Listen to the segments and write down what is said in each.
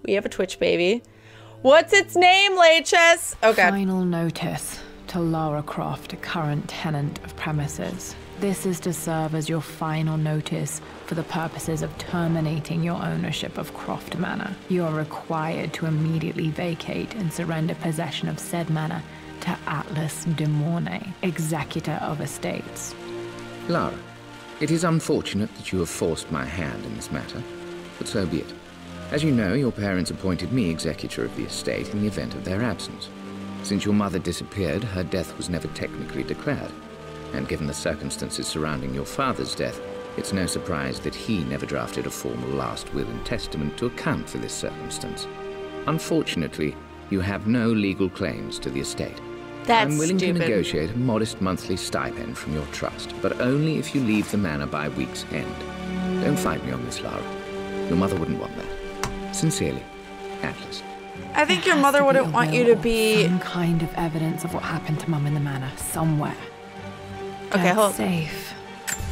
We have a Twitch baby. What's its name, Laches? Oh god. Final notice to Lara Croft, a current tenant of premises. This is to serve as your final notice for the purposes of terminating your ownership of Croft Manor. You are required to immediately vacate and surrender possession of said manor to Atlas de Mornay, executor of estates. Lara, it is unfortunate that you have forced my hand in this matter, but so be it. As you know, your parents appointed me executor of the estate in the event of their absence. Since your mother disappeared, her death was never technically declared. And given the circumstances surrounding your father's death, it's no surprise that he never drafted a formal last will and testament to account for this circumstance. Unfortunately, you have no legal claims to the estate. That's I'm willing stupid. to negotiate a modest monthly stipend from your trust, but only if you leave the manor by week's end. Don't fight me on this, Lara. Your mother wouldn't want that. Sincerely, Atlas. I think your mother wouldn't want you to be... Some kind of evidence of what happened to Mum in the manor, somewhere. Okay, hold. Safe.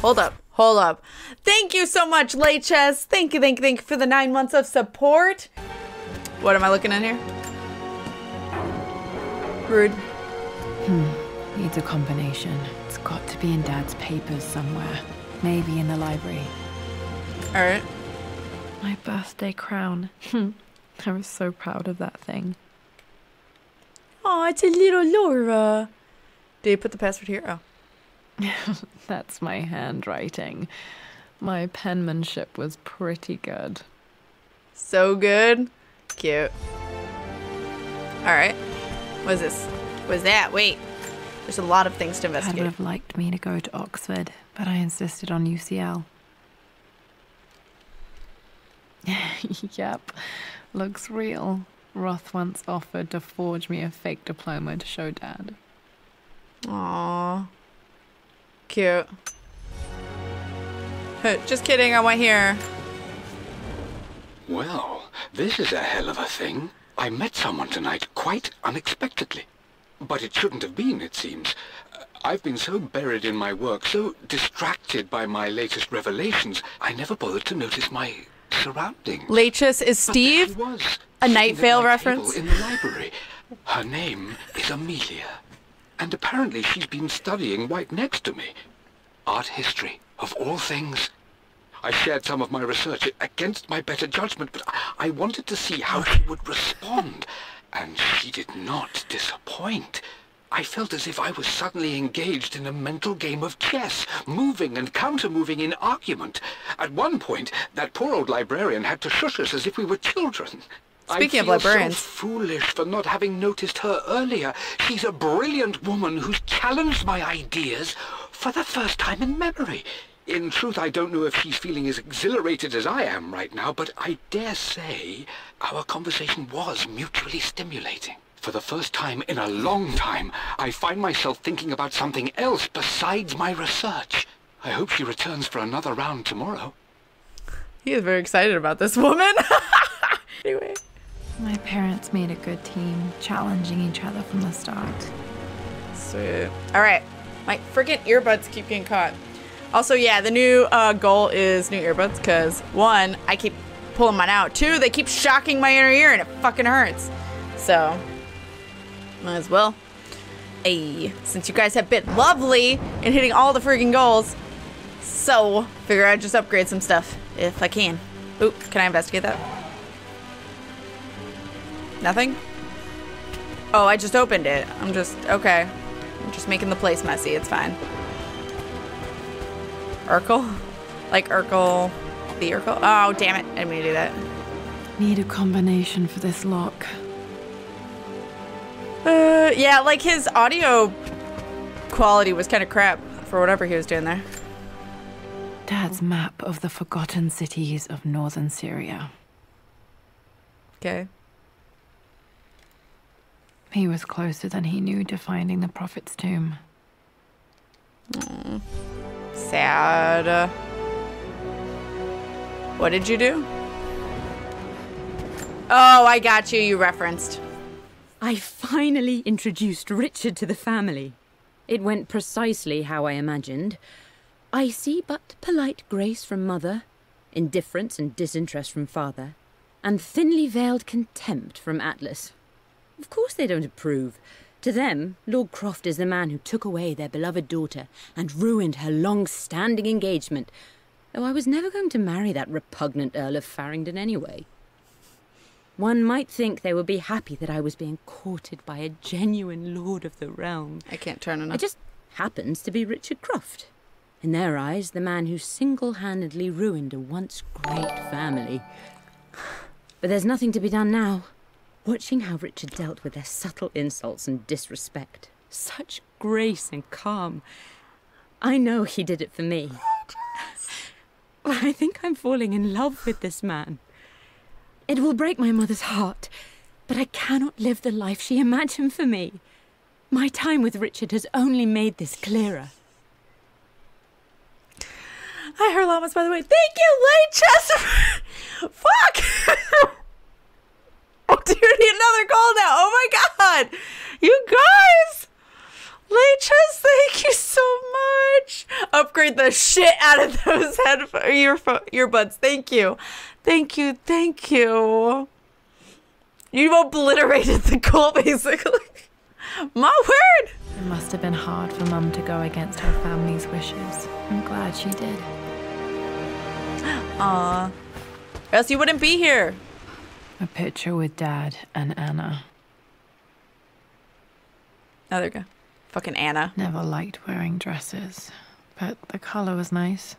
Hold up. Hold up. Thank you so much, Laches. Thank you for the 9 months of support. What am I looking at here? Rude. Needs a combination. It's got to be in Dad's papers somewhere. Maybe in the library. Alright. My birthday crown. I was so proud of that thing. Oh, it's a little Laura. Did you put the password here? Oh. That's my handwriting. My penmanship was pretty good. So good. Cute. Alright. What is this? What is that? Wait. There's a lot of things to Dad would investigate. have liked me to go to Oxford, but I insisted on UCL. Yep. Looks real. Roth once offered to forge me a fake diploma to show Dad. Aww. Cute. Just kidding, I want here. Well, this is a hell of a thing. I met someone tonight quite unexpectedly. But it shouldn't have been, it seems. I've been so buried in my work, so distracted by my latest revelations, I never bothered to notice my surroundings. Laches is Steve? But there she was, A Night sitting at Vale my reference? table in the library. Her name is Amelia. And apparently she's been studying right next to me. Art history, of all things. I shared some of my research against my better judgment, but I wanted to see how she would respond. And she did not disappoint. I felt as if I was suddenly engaged in a mental game of chess, moving and counter-moving in argument. At one point, that poor old librarian had to shush us as if we were children. Speaking of I feel librarians. so foolish for not having noticed her earlier. She's a brilliant woman who's challenged my ideas for the first time in memory. In truth, I don't know if she's feeling as exhilarated as I am right now, but I dare say our conversation was mutually stimulating. For the first time in a long time, I find myself thinking about something else besides my research. I hope she returns for another round tomorrow. He is very excited about this woman. Anyway. My parents made a good team, challenging each other from the start. Sweet. Alright. My freaking earbuds keep getting caught. Also, yeah, the new goal is new earbuds because, one, I keep pulling mine out. Two, they keep shocking my inner ear and it fucking hurts. So, might as well. Hey, since you guys have been lovely in hitting all the freaking goals, so figure I'd just upgrade some stuff if I can. Oop, can I investigate that? Nothing? Oh, I just opened it. I'm just, okay. I'm just making the place messy. It's fine. Urkel? Like Urkel, the Urkel? Oh, damn it. I didn't mean to do that. Need a combination for this lock. Yeah, like his audio quality was kind of crap for whatever he was doing there. Dad's map of the forgotten cities of northern Syria. Okay. He was closer than he knew to finding the Prophet's tomb. Sad. What did you do? Oh, I got you. You referenced. I finally introduced Richard to the family. It went precisely how I imagined. I see but polite grace from mother, indifference and disinterest from father, and thinly veiled contempt from Atlas. Of course they don't approve. To them, Lord Croft is the man who took away their beloved daughter and ruined her long-standing engagement, though I was never going to marry that repugnant Earl of Farringdon anyway. One might think they would be happy that I was being courted by a genuine lord of the realm. I can't turn enough. It just happens to be Richard Croft. In their eyes, the man who single-handedly ruined a once great family. But there's nothing to be done now. Watching how Richard dealt with their subtle insults and disrespect. Such grace and calm. I know he did it for me. I think I'm falling in love with this man. It will break my mother's heart, but I cannot live the life she imagined for me. My time with Richard has only made this clearer. Hi, Herlamas, by the way. Thank you, Late Chester. Fuck. Oh, dude, another goal now. Oh my god. You guys. Late Chest, thank you so much. Upgrade the shit out of those earbuds. Thank you. Thank you. Thank you. You obliterated the goal, basically. My word. It must have been hard for Mum to go against her family's wishes. I'm glad she did. Aw. Or else you wouldn't be here. A picture with Dad and Anna. Oh, there you go. Fucking Anna. Never liked wearing dresses, but the color was nice.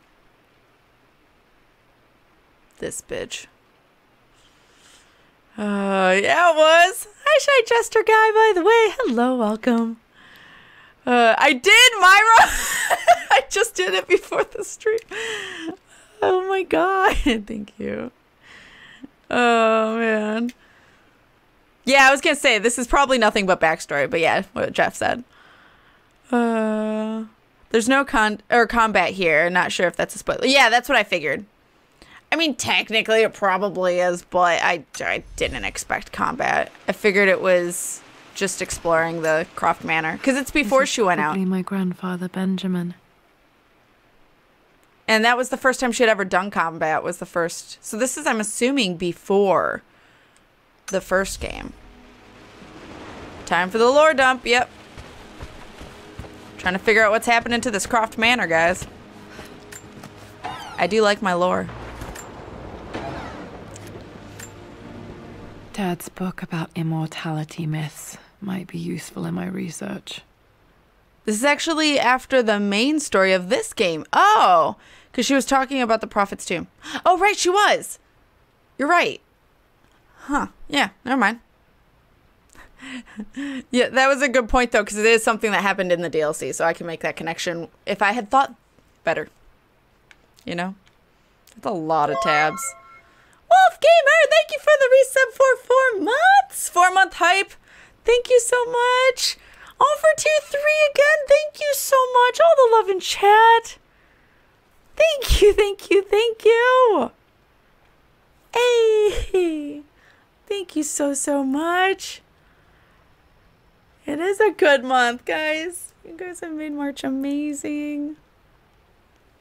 This bitch. Yeah, it was. Hi, Shy Jester guy, by the way. Hello, welcome. I did, Myra. I just did it before the stream. Oh my god. Thank you. Oh, man. Yeah, I was gonna say, this is probably nothing but backstory, but yeah, what Jeff said. There's no combat here. Not sure if that's a spoiler. Yeah, that's what I figured. I mean, technically it probably is, but I didn't expect combat. I figured it was just exploring the Croft Manor, because it's before she went out. My grandfather Benjamin. And that was the first time she had ever done combat, was the first. So this is, I'm assuming, before the first game. Time for the lore dump, yep. Trying to figure out what's happening to this Croft Manor, guys. I do like my lore. Dad's book about immortality myths might be useful in my research. This is actually after the main story of this game. Oh, because she was talking about the Prophet's Tomb. Oh, right, she was. You're right. Huh, yeah, never mind. Yeah, that was a good point, though, because it is something that happened in the DLC, so I can make that connection if I had thought better. You know? That's a lot of tabs. Wolf Gamer, thank you for the resub for 4 months. 4-month hype. Thank you so much. All for tier 3 again. Thank you so much. All the love in chat. Thank you, thank you, thank you. Hey. Thank you so much. It is a good month, guys. You guys have made March amazing.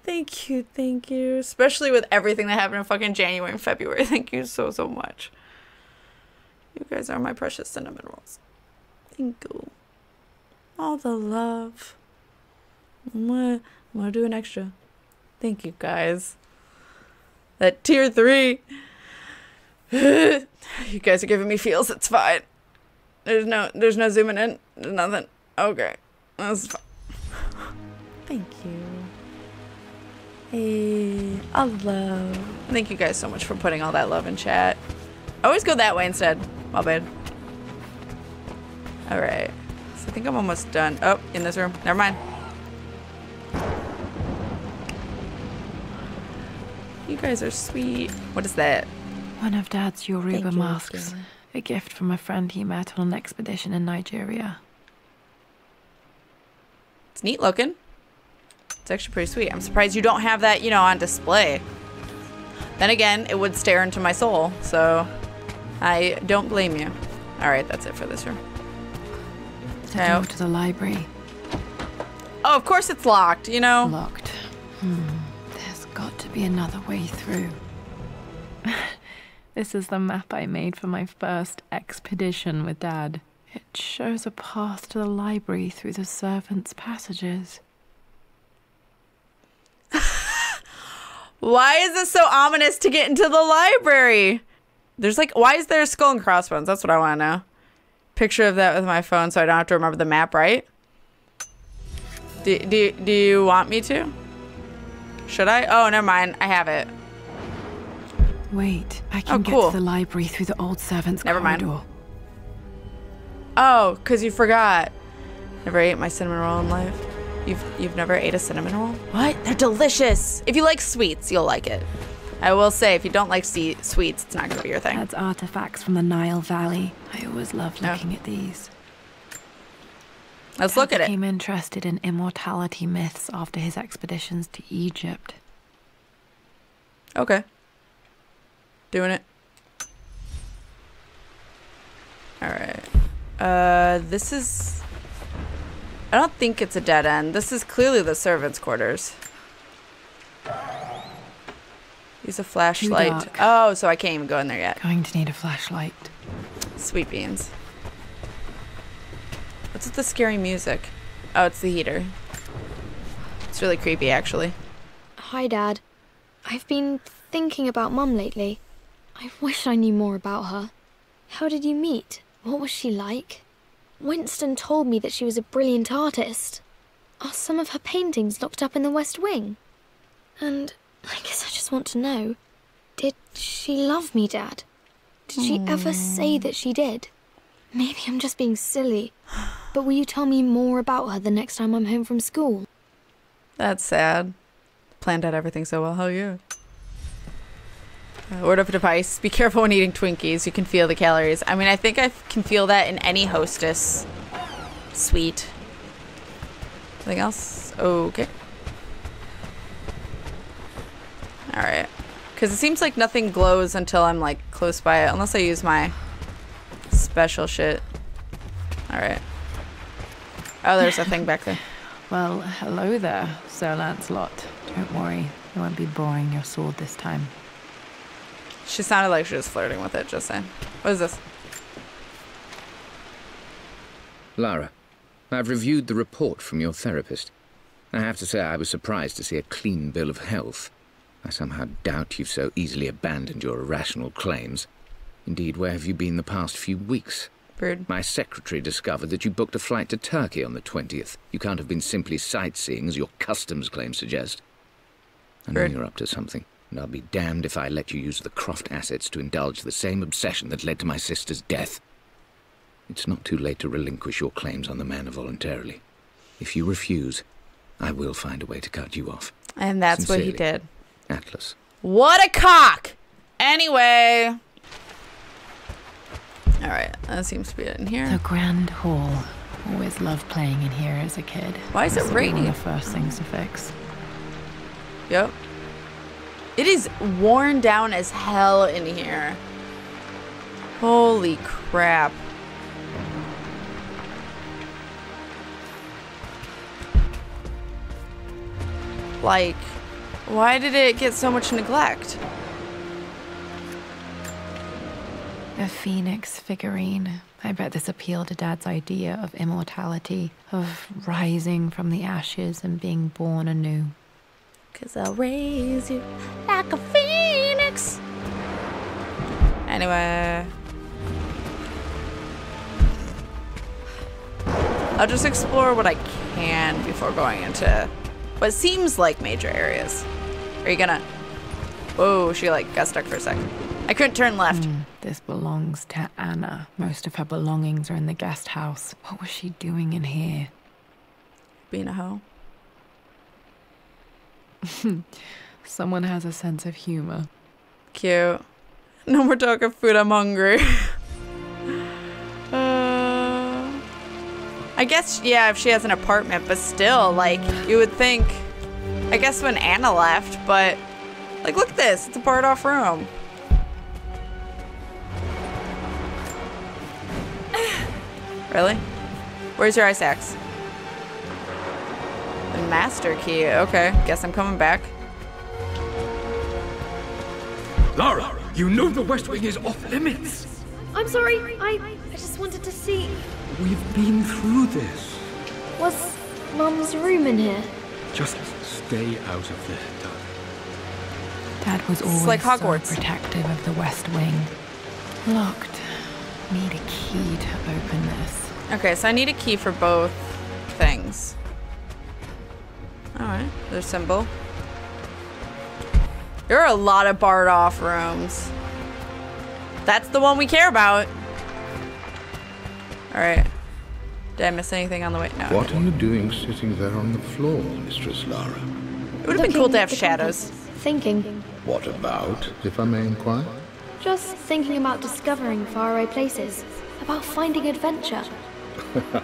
Thank you, thank you. Especially with everything that happened in fucking January and February. Thank you so much. You guys are my precious cinnamon rolls. Thank you. All the love. I'm gonna do an extra. Thank you, guys. That tier 3. You guys are giving me feels. It's fine. There's no zooming in. There's nothing. Okay. That's fine. Thank you. Hey, all love. Thank you guys so much for putting all that love in chat. I always go that way instead. My bad. Alright. So I think I'm almost done. Oh, in this room. Never mind. You guys are sweet. What is that? One of Dad's Yoruba masks. A gift from a friend he met on an expedition in Nigeria. It's neat looking. It's actually pretty sweet. I'm surprised you don't have that, you know, on display. Then again, it would stare into my soul, so I don't blame you. Alright, that's it for this room. The door to the library. Oh, of course it's locked, you know? Locked. There's got to be another way through. This is the map I made for my first expedition with Dad. It shows a path to the library through the servants' passages. Why is this so ominous to get into the library? There's like, why is there a skull and crossbones? That's what I want to know. Picture of that with my phone so I don't have to remember the map, right? Do you want me to? Should I? Oh, never mind. I have it. Wait, I can get to the library through the old servants' corridor. Never mind. Oh, because you forgot. Never ate my cinnamon roll in life. You've never ate a cinnamon roll? What? They're delicious. If you like sweets, you'll like it. I will say, if you don't like sweets, it's not gonna be your thing. That's artifacts from the Nile Valley. I always loved looking at these. Let's look at it. He became interested in immortality myths after his expeditions to Egypt. Okay. Doing it. All right. This is... I don't think it's a dead end. This is clearly the servants' quarters. Use a flashlight. Oh, so I can't even go in there yet. Going to need a flashlight. Sweet beans. What's with the scary music? Oh, it's the heater. It's really creepy, actually. Hi, Dad. I've been thinking about Mum lately. I wish I knew more about her. How did you meet? What was she like? Winston told me that she was a brilliant artist. Are some of her paintings locked up in the West Wing? And I guess I just want to know, did she love me, Dad? Did she ever say that she did? Maybe I'm just being silly, but will you tell me more about her the next time I'm home from school? That's sad. Planned out everything so well. Hell yeah. Word of advice, be careful when eating Twinkies. You can feel the calories. I mean, I think I can feel that in any Hostess sweet. Anything else? Okay. Alright. Because it seems like nothing glows until I'm like close by it. Unless I use my special shit. Alright. Oh, there's a thing back there. Well, hello there, Sir Lancelot. Don't worry, I won't be boring your sword this time. She sounded like she was flirting with it, just saying. What is this? Lara, I've reviewed the report from your therapist. I have to say I was surprised to see a clean bill of health. I somehow doubt you've so easily abandoned your irrational claims. Indeed, where have you been the past few weeks? Rude. My secretary discovered that you booked a flight to Turkey on the 20th. You can't have been simply sightseeing, as your customs claims suggest. I know you're up to something, and I'll be damned if I let you use the Croft assets to indulge the same obsession that led to my sister's death. It's not too late to relinquish your claims on the manor voluntarily. If you refuse, I will find a way to cut you off. And that's Sincerely, what he did. Atlas. What a cock! Anyway. Alright, that seems to be it in here. The Grand Hall. Always loved playing in here as a kid. Why is it raining? One of the first things to fix. Yep. It is worn down as hell in here. Holy crap. Like, why did it get so much neglect? A phoenix figurine. I bet this appealed to Dad's idea of immortality, of rising from the ashes and being born anew. 'Cause I'll raise you like a phoenix. Anyway. I'll just explore what I can before going into what seems like major areas. Are you gonna... Whoa, she like got stuck for a second. I couldn't turn left. This belongs to Anna. Most of her belongings are in the guest house. What was she doing in here? Being a hoe. Someone has a sense of humor. Cute. No more talk of food, I'm hungry. I guess, yeah, if she has an apartment, but still, like, you would think, I guess when Anna left, but, like, look at this. It's a barred off room. Really? Where's your ice axe? The master key. Okay, guess I'm coming back. Lara! You know the West Wing is off limits. I'm sorry. I just wanted to see. We've been through this. Was Mum's room in here? Just stay out of there, darling. Dad was always like so Hogwarts. protective of the West Wing. Locked. Need a key to open this. Okay, so I need a key for both things. Alright, there's symbol. There are a lot of barred off rooms. That's the one we care about. Alright. Did I miss anything on the way? No. What are you doing sitting there on the floor, Mistress Lara? It would have been cool to have Looking at the shadows. compass. Thinking. What about, if I may inquire? Just thinking about discovering faraway places. About finding adventure.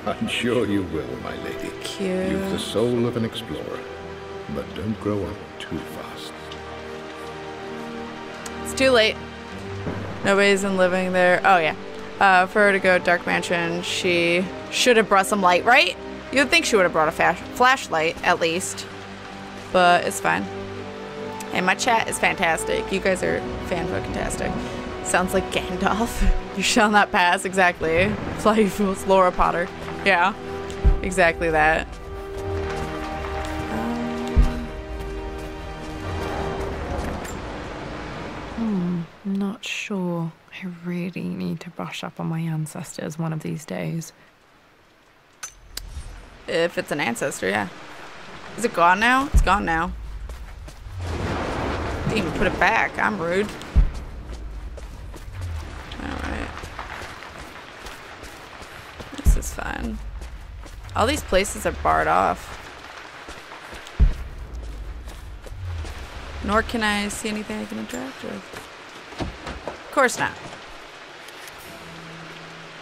I'm sure you will, my lady. Cute. You've the soul of an explorer. But don't grow up too fast. It's too late. Nobody's in living there. Oh, yeah. For her to go Dark Mansion, she should have brought some light, right? You'd think she would have brought a flashlight, at least. But it's fine. And my chat is fantastic. You guys are fan-fucking-tastic. Sounds like Gandalf. You shall not pass. Exactly. Fly you fools, Laura Potter. Yeah. Exactly that. Not sure. I really need to brush up on my ancestors one of these days. If it's an ancestor, yeah. Is it gone now? It's gone now. Didn't even put it back. I'm rude. Alright. This is fine. All these places are barred off. Nor can I see anything I can interact with. Of course not.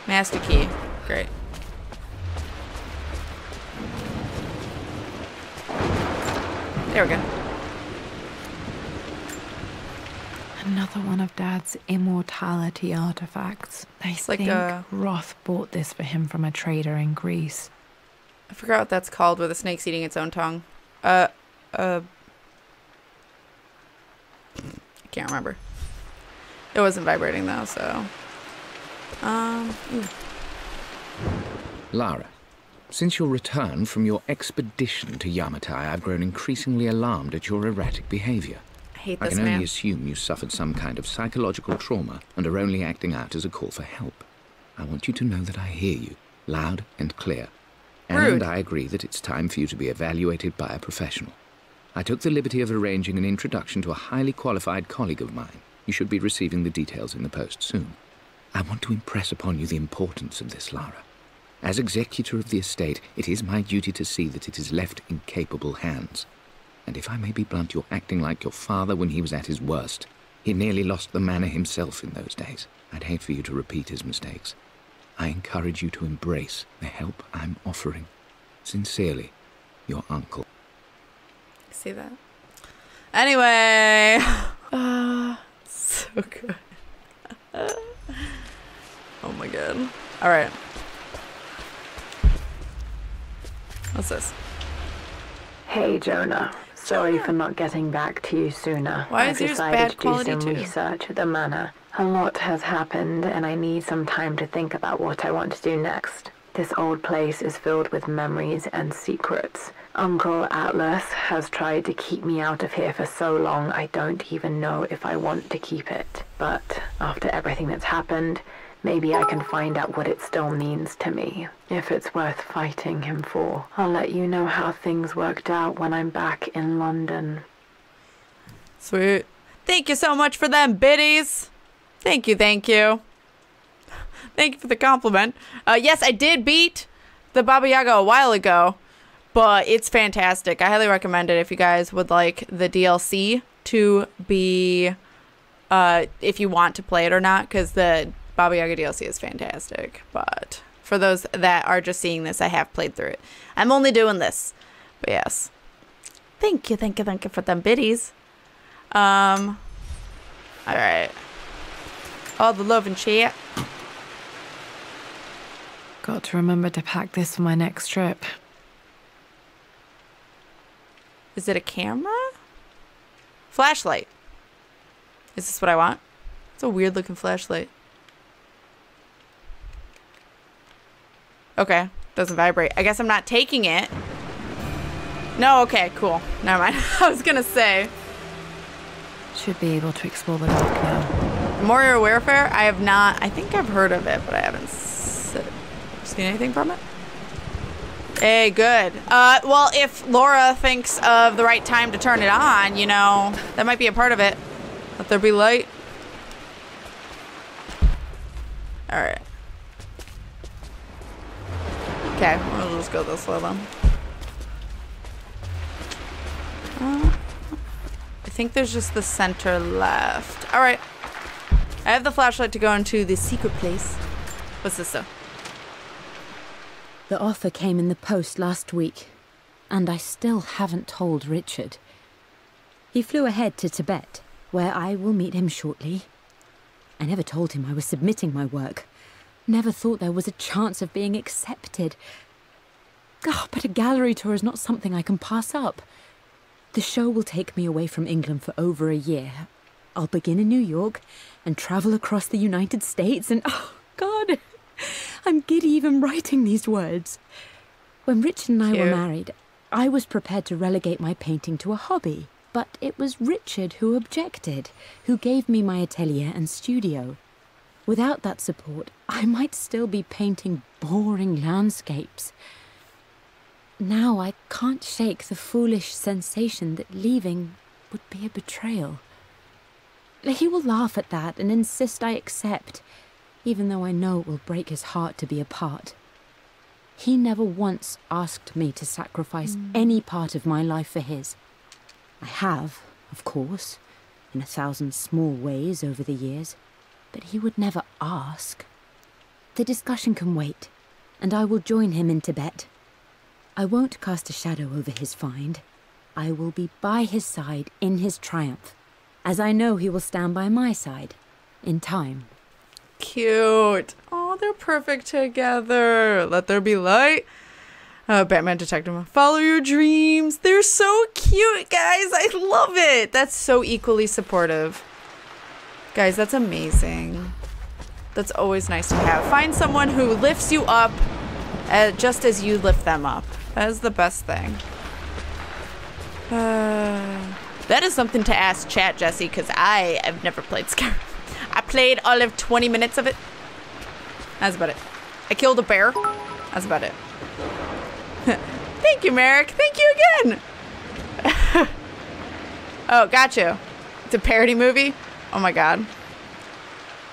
Master key. Great. There we go. Another one of Dad's immortality artifacts. I like think a- Roth bought this for him from a trader in Greece. I forgot what that's called, where the snake's eating its own tongue. I can't remember. It wasn't vibrating though, so. Lara, since your return from your expedition to Yamatai, I've grown increasingly alarmed at your erratic behavior. I hate I this can man. only assume you suffered some kind of psychological trauma and are only acting out as a call for help. I want you to know that I hear you, loud and clear. Rude. And I agree that it's time for you to be evaluated by a professional. I took the liberty of arranging an introduction to a highly qualified colleague of mine. You should be receiving the details in the post soon. I want to impress upon you the importance of this, Lara. As executor of the estate, it is my duty to see that it is left in capable hands. And if I may be blunt, you're acting like your father when he was at his worst. He nearly lost the manor himself in those days. I'd hate for you to repeat his mistakes. I encourage you to embrace the help I'm offering. Sincerely, your uncle. See that? Anyway. So good. Oh my god. Alright. What's this? Hey, Jonah. Sorry for not getting back to you sooner. Why I is yours decided bad to quality do some too? research at the manor. A lot has happened, and I need some time to think about what I want to do next. This old place is filled with memories and secrets. Uncle Atlas has tried to keep me out of here for so long I don't even know if I want to keep it. But after everything that's happened, maybe I can find out what it still means to me. If it's worth fighting him for. I'll let you know how things worked out when I'm back in London. Sweet. Thank you so much for them biddies. Thank you, thank you. Thank you for the compliment. Yes, I did beat the Baba Yaga a while ago, but it's fantastic. I highly recommend it if you guys would like the DLC to be, if you want to play it or not, because the Baba Yaga DLC is fantastic. But for those that are just seeing this, I have played through it. I'm only doing this, but yes. Thank you for them biddies. All right. All the love and chat. Got to remember to pack this for my next trip. Is it a camera? Flashlight. Is this what I want? It's a weird looking flashlight. Okay, doesn't vibrate. I guess I'm not taking it. No, okay, cool. Never mind. I was gonna say. Should be able to explore the dark now. Memorial Warfare? I have not. I think I've heard of it, but I haven't seen anything from it. Hey, good. Well, if Laura thinks of the right time to turn it on, you know, that might be a part of it. Let there be light. All right. Okay, we'll just go this way then. I think there's just the center left. All right. I have the flashlight to go into the secret place. What's this though? The offer came in the post last week, and I still haven't told Richard. He flew ahead to Tibet, where I will meet him shortly. I never told him I was submitting my work. Never thought there was a chance of being accepted. Oh, but a gallery tour is not something I can pass up. The show will take me away from England for over a year. I'll begin in New York and travel across the United States and, oh, God, I'm giddy even writing these words. When Richard and I were married, I was prepared to relegate my painting to a hobby, but it was Richard who objected, who gave me my atelier and studio. Without that support, I might still be painting boring landscapes. Now I can't shake the foolish sensation that leaving would be a betrayal. He will laugh at that and insist I accept, even though I know it will break his heart to be apart. He never once asked me to sacrifice any part of my life for his. I have, of course, in 1,000 small ways over the years, but he would never ask. The discussion can wait, and I will join him in Tibet. I won't cast a shadow over his find. I will be by his side in his triumph, as I know he will stand by my side, in time. Cute. Oh, they're perfect together. Let there be light. Batman Detective. Follow your dreams. They're so cute, guys. I love it. That's so equally supportive. Guys, that's amazing. That's always nice to have. Find someone who lifts you up just as you lift them up. That is the best thing. That is something to ask chat, Jesse, because I have never played Skyrim. I played all of 20 minutes of it. That's about it. I killed a bear. That's about it. Thank you, Merrick. Thank you again. Oh, got you. It's a parody movie? Oh my god.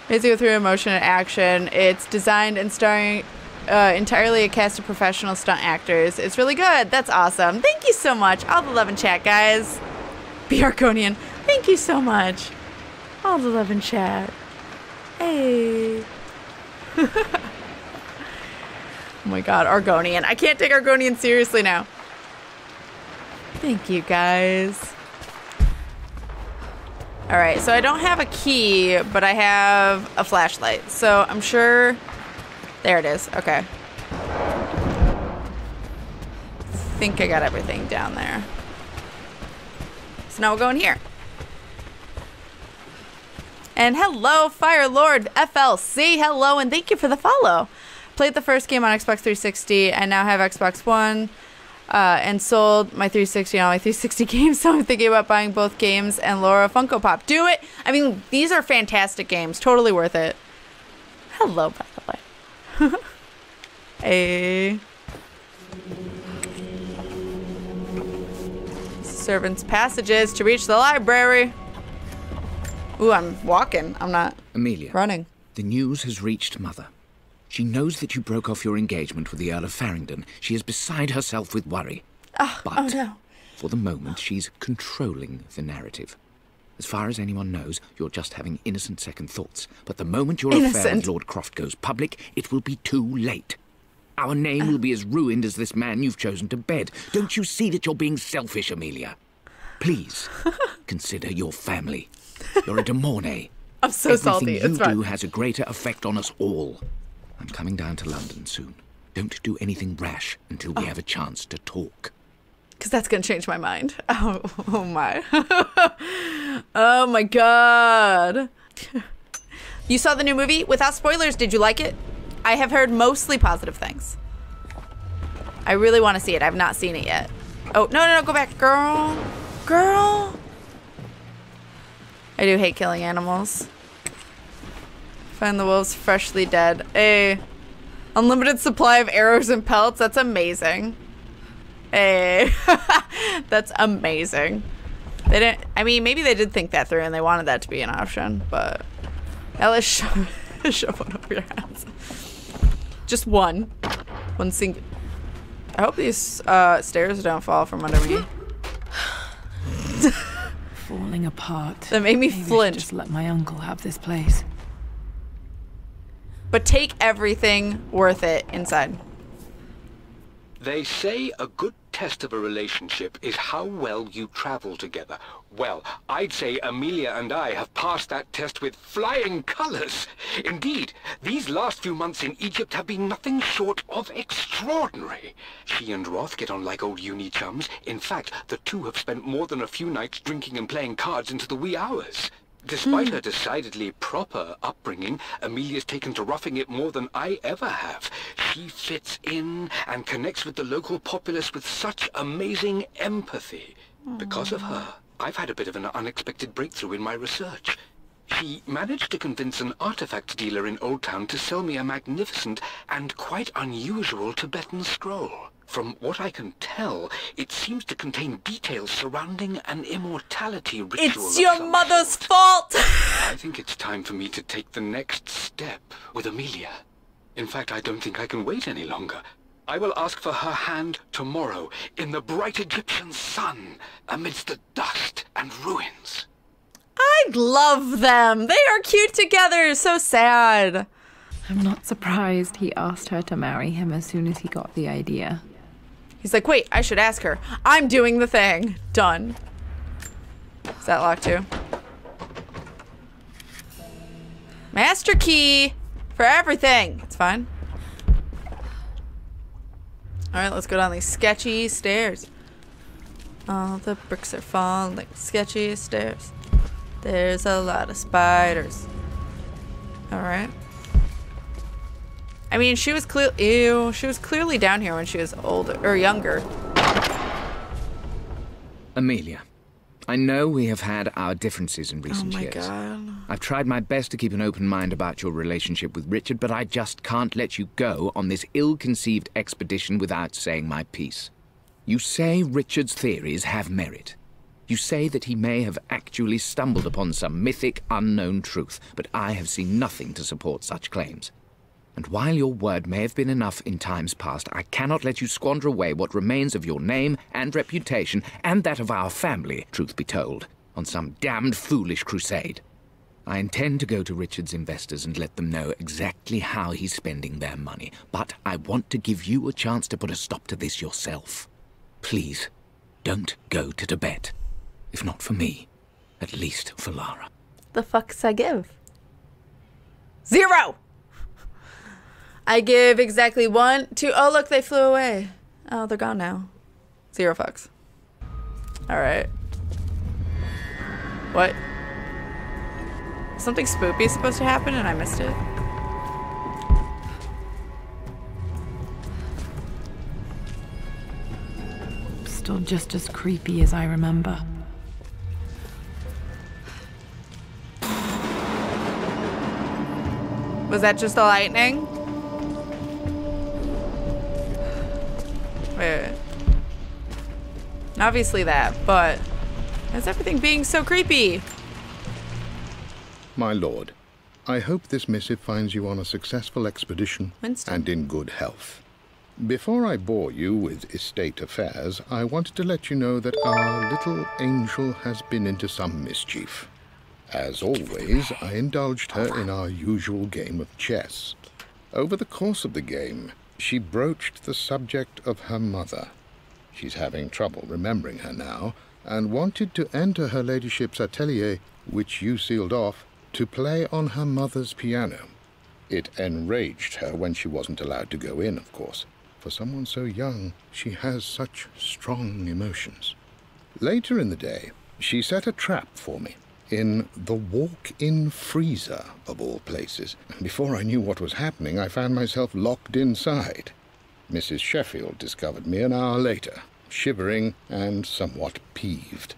Basically through emotion and action. It's designed and starring entirely a cast of professional stunt actors. It's really good. That's awesome. Thank you so much. All the love in chat, guys. Be Arconian. Thank you so much. All the love in chat. Hey. Oh my god, Argonian. I can't take Argonian seriously now. Thank you, guys. Alright, so I don't have a key, but I have a flashlight. So I'm sure... There it is. Okay. I think I got everything down there. So now we'll go in here. And hello, Fire Lord FLC. Hello, and thank you for the follow. Played the first game on Xbox 360 and now have Xbox One and sold my 360 on my 360 games. So I'm thinking about buying both games and Laura Funko Pop. Do it. I mean, these are fantastic games. Totally worth it. Hello, by the way. Hey. Servants' passages to reach the library. Ooh, I'm walking. I'm not Amelia, running. The news has reached Mother. She knows that you broke off your engagement with the Earl of Farringdon. She is beside herself with worry. But no. For the moment, she's controlling the narrative. As far as anyone knows, you're just having innocent second thoughts. But the moment your affair with Lord Croft goes public, it will be too late. Our name will be as ruined as this man you've chosen to bed. Don't you see that you're being selfish, Amelia? Please, consider your family. You're a de Mornay. I'm so salty. Everything you do has a greater effect on us all. I'm coming down to London soon. Don't do anything rash until we have a chance to talk. Because that's going to change my mind. Oh my. Oh my god. You saw the new movie? Without spoilers, did you like it? I have heard mostly positive things. I really want to see it. I've not seen it yet. Oh, no, go back, girl. Girl. I do hate killing animals. Find the wolves freshly dead. A unlimited supply of arrows and pelts. That's amazing. Hey, that's amazing. They didn't. I mean, maybe they did think that through and they wanted that to be an option, but let's shove one over your ass. Just one single. I hope these stairs don't fall from under me. Falling apart. That made me Maybe flinch. I should just let my uncle have this place. But take everything worth it inside. They say a good test of a relationship is how well you travel together. Well, I'd say Amelia and I have passed that test with flying colors. Indeed, these last few months in Egypt have been nothing short of extraordinary. She and Roth get on like old uni chums. In fact, the two have spent more than a few nights drinking and playing cards into the wee hours. Despite her decidedly proper upbringing, Amelia's taken to roughing it more than I ever have. She fits in and connects with the local populace with such amazing empathy. Because of her, I've had a bit of an unexpected breakthrough in my research. She managed to convince an artifact dealer in Old Town to sell me a magnificent and quite unusual Tibetan scroll. From what I can tell, it seems to contain details surrounding an immortality ritual. It's your mother's fault! I think it's time for me to take the next step with Amelia. In fact, I don't think I can wait any longer. I will ask for her hand tomorrow in the bright Egyptian sun amidst the dust and ruins. I love them. They are cute together. So sad. I'm not surprised he asked her to marry him as soon as he got the idea. He's like, wait, I should ask her. I'm doing the thing. Done. Is that locked too? Master key for everything. It's fine. All right, let's go down these sketchy stairs. All the bricks are falling, sketchy stairs. There's a lot of spiders. All right. I mean, she was clearly down here when she was older or younger. Amelia, I know we have had our differences in recent years. Oh my God. I've tried my best to keep an open mind about your relationship with Richard, but I just can't let you go on this ill-conceived expedition without saying my piece. You say Richard's theories have merit. You say that he may have actually stumbled upon some mythic, unknown truth, but I have seen nothing to support such claims. And while your word may have been enough in times past, I cannot let you squander away what remains of your name and reputation, and that of our family, truth be told, on some damned foolish crusade. I intend to go to Richard's investors and let them know exactly how he's spending their money, but I want to give you a chance to put a stop to this yourself. Please, don't go to Tibet. If not for me, at least for Lara. The fucks I give? 0! I give exactly 1, 2. Oh, look, they flew away. Oh, they're gone now. 0 fucks. All right. What? Something spoopy is supposed to happen and I missed it. Still just as creepy as I remember. Was that just the lightning? Wait. Obviously that, but why's everything being so creepy? My lord, I hope this missive finds you on a successful expedition Winston. and in good health. Before I bore you with estate affairs, I wanted to let you know that our little angel has been into some mischief. As always, I indulged her in our usual game of chess. Over the course of the game, she broached the subject of her mother. She's having trouble remembering her now, and wanted to enter her ladyship's atelier, which you sealed off, to play on her mother's piano. It enraged her when she wasn't allowed to go in, of course. For someone so young, she has such strong emotions. Later in the day, she set a trap for me. in the walk-in freezer, of all places. Before I knew what was happening, I found myself locked inside. Mrs. Sheffield discovered me an hour later, shivering and somewhat peeved.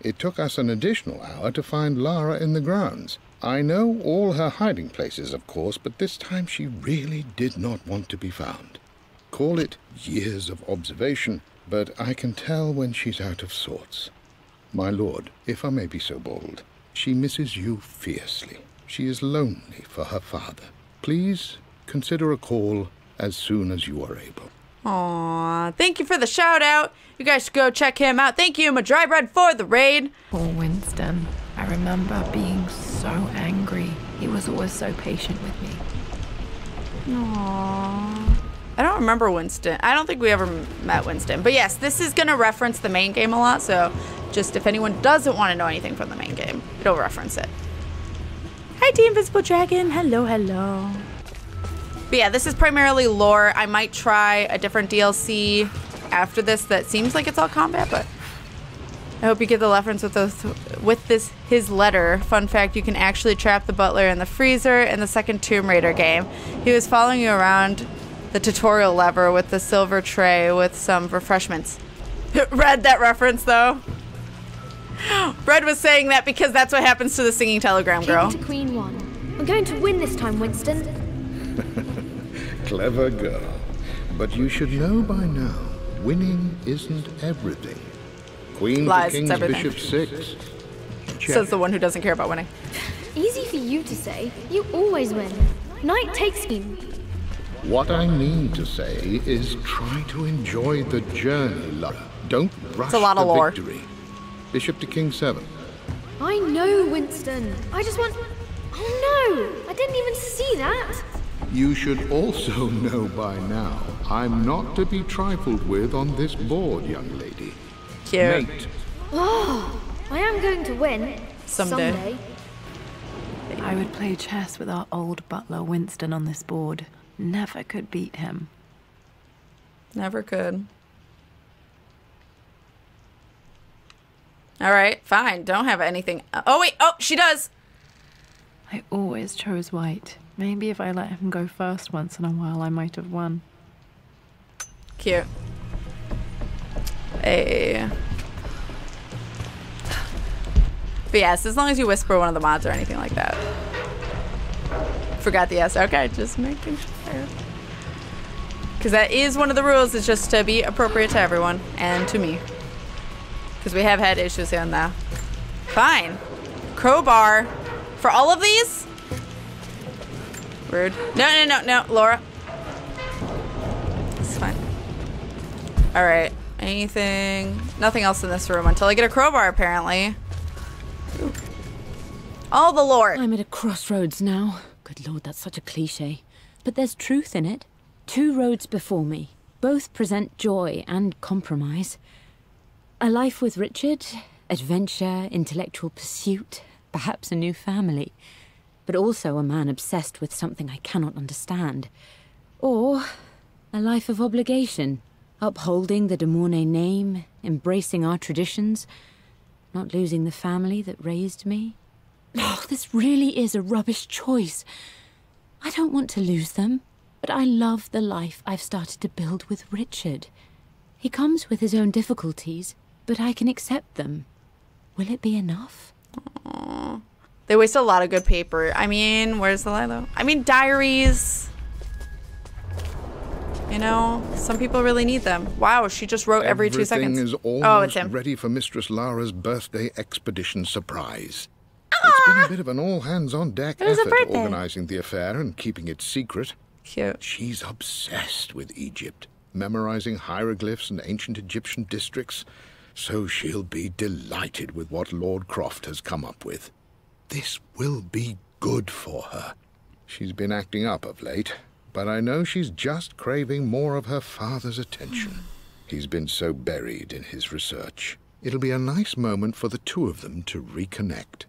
It took us an additional hour to find Lara in the grounds. I know all her hiding places, of course, but this time she really did not want to be found. Call it years of observation, but I can tell when she's out of sorts. My lord, if I may be so bold, she misses you fiercely. She is lonely for her father. Please consider a call as soon as you are able. Aww, thank you for the shout out. You guys should go check him out. Thank you, my dry bread, for the raid. Poor Winston. I remember being so angry. He was always so patient with me. Aww. I don't remember Winston. I don't think we ever met Winston. But yes, this is going to reference the main game a lot. So just if anyone doesn't want to know anything from the main game, it'll reference it. Hi, the Invisible Dragon. Hello, hello. But yeah, this is primarily lore. I might try a different DLC after this that seems like it's all combat, but I hope you get the reference with his letter. Fun fact, you can actually trap the butler in the freezer in the second Tomb Raider game. He was following you around the tutorial lever with the silver tray with some refreshments. Read that reference though. Red was saying that because that's what happens to the singing telegram girl. King to Queen 1. We're going to win this time, Winston. Clever girl. But you should know by now, winning isn't everything. Queen Lies, to King's it's everything. Bishop 6. Check. Says the one who doesn't care about winning. Easy for you to say. You always win. Knight takes queen. What I mean to say is try to enjoy the journey, Lara. Don't rush a lot of the lore. victory. Bishop to King 7. I know, Winston. I just want... Oh no! I didn't even see that. You should also know by now, I'm not to be trifled with on this board, young lady. Cute. Mate. Oh, I am going to win. Someday. I would play chess with our old butler Winston on this board. Never could beat him. Never could. All right, fine. Don't have anything. Oh, wait. Oh, she does. I always chose white. Maybe if I let him go first once in a while, I might have won. Cute. Hey. But yes, as long as you whisper one of the mods or anything like that. Forgot the S. Okay, just making sure. Because that is one of the rules, is just to be appropriate to everyone and to me. Because we have had issues here and there. Fine. Crowbar. For all of these? Rude. No, Laura. It's fine. Alright. Anything? Nothing else in this room until I get a crowbar, apparently. Ooh. All the lore. I'm at a crossroads now. Good lord, that's such a cliche. But there's truth in it. 2 roads before me. Both present joy and compromise. A life with Richard, adventure, intellectual pursuit, perhaps a new family. But also a man obsessed with something I cannot understand. Or a life of obligation, upholding the de Mornay name, embracing our traditions, not losing the family that raised me. Oh, this really is a rubbish choice. I don't want to lose them, but I love the life I've started to build with Richard. He comes with his own difficulties, but I can accept them. Will it be enough? Aww. They waste a lot of good paper. I mean, where's the lie though? I mean, diaries. You know, some people really need them. Wow, she just wrote every 2 seconds. Everything is Oh, it's almost him. ready for Mistress Lara's birthday expedition surprise. It's been a bit of an all-hands-on-deck was a effort birthday. organizing the affair and keeping it secret. Cute. She's obsessed with Egypt, memorizing hieroglyphs and ancient Egyptian districts, so she'll be delighted with what Lord Croft has come up with. This will be good for her. She's been acting up of late, but I know she's just craving more of her father's attention. He's been so buried in his research. It'll be a nice moment for the 2 of them to reconnect.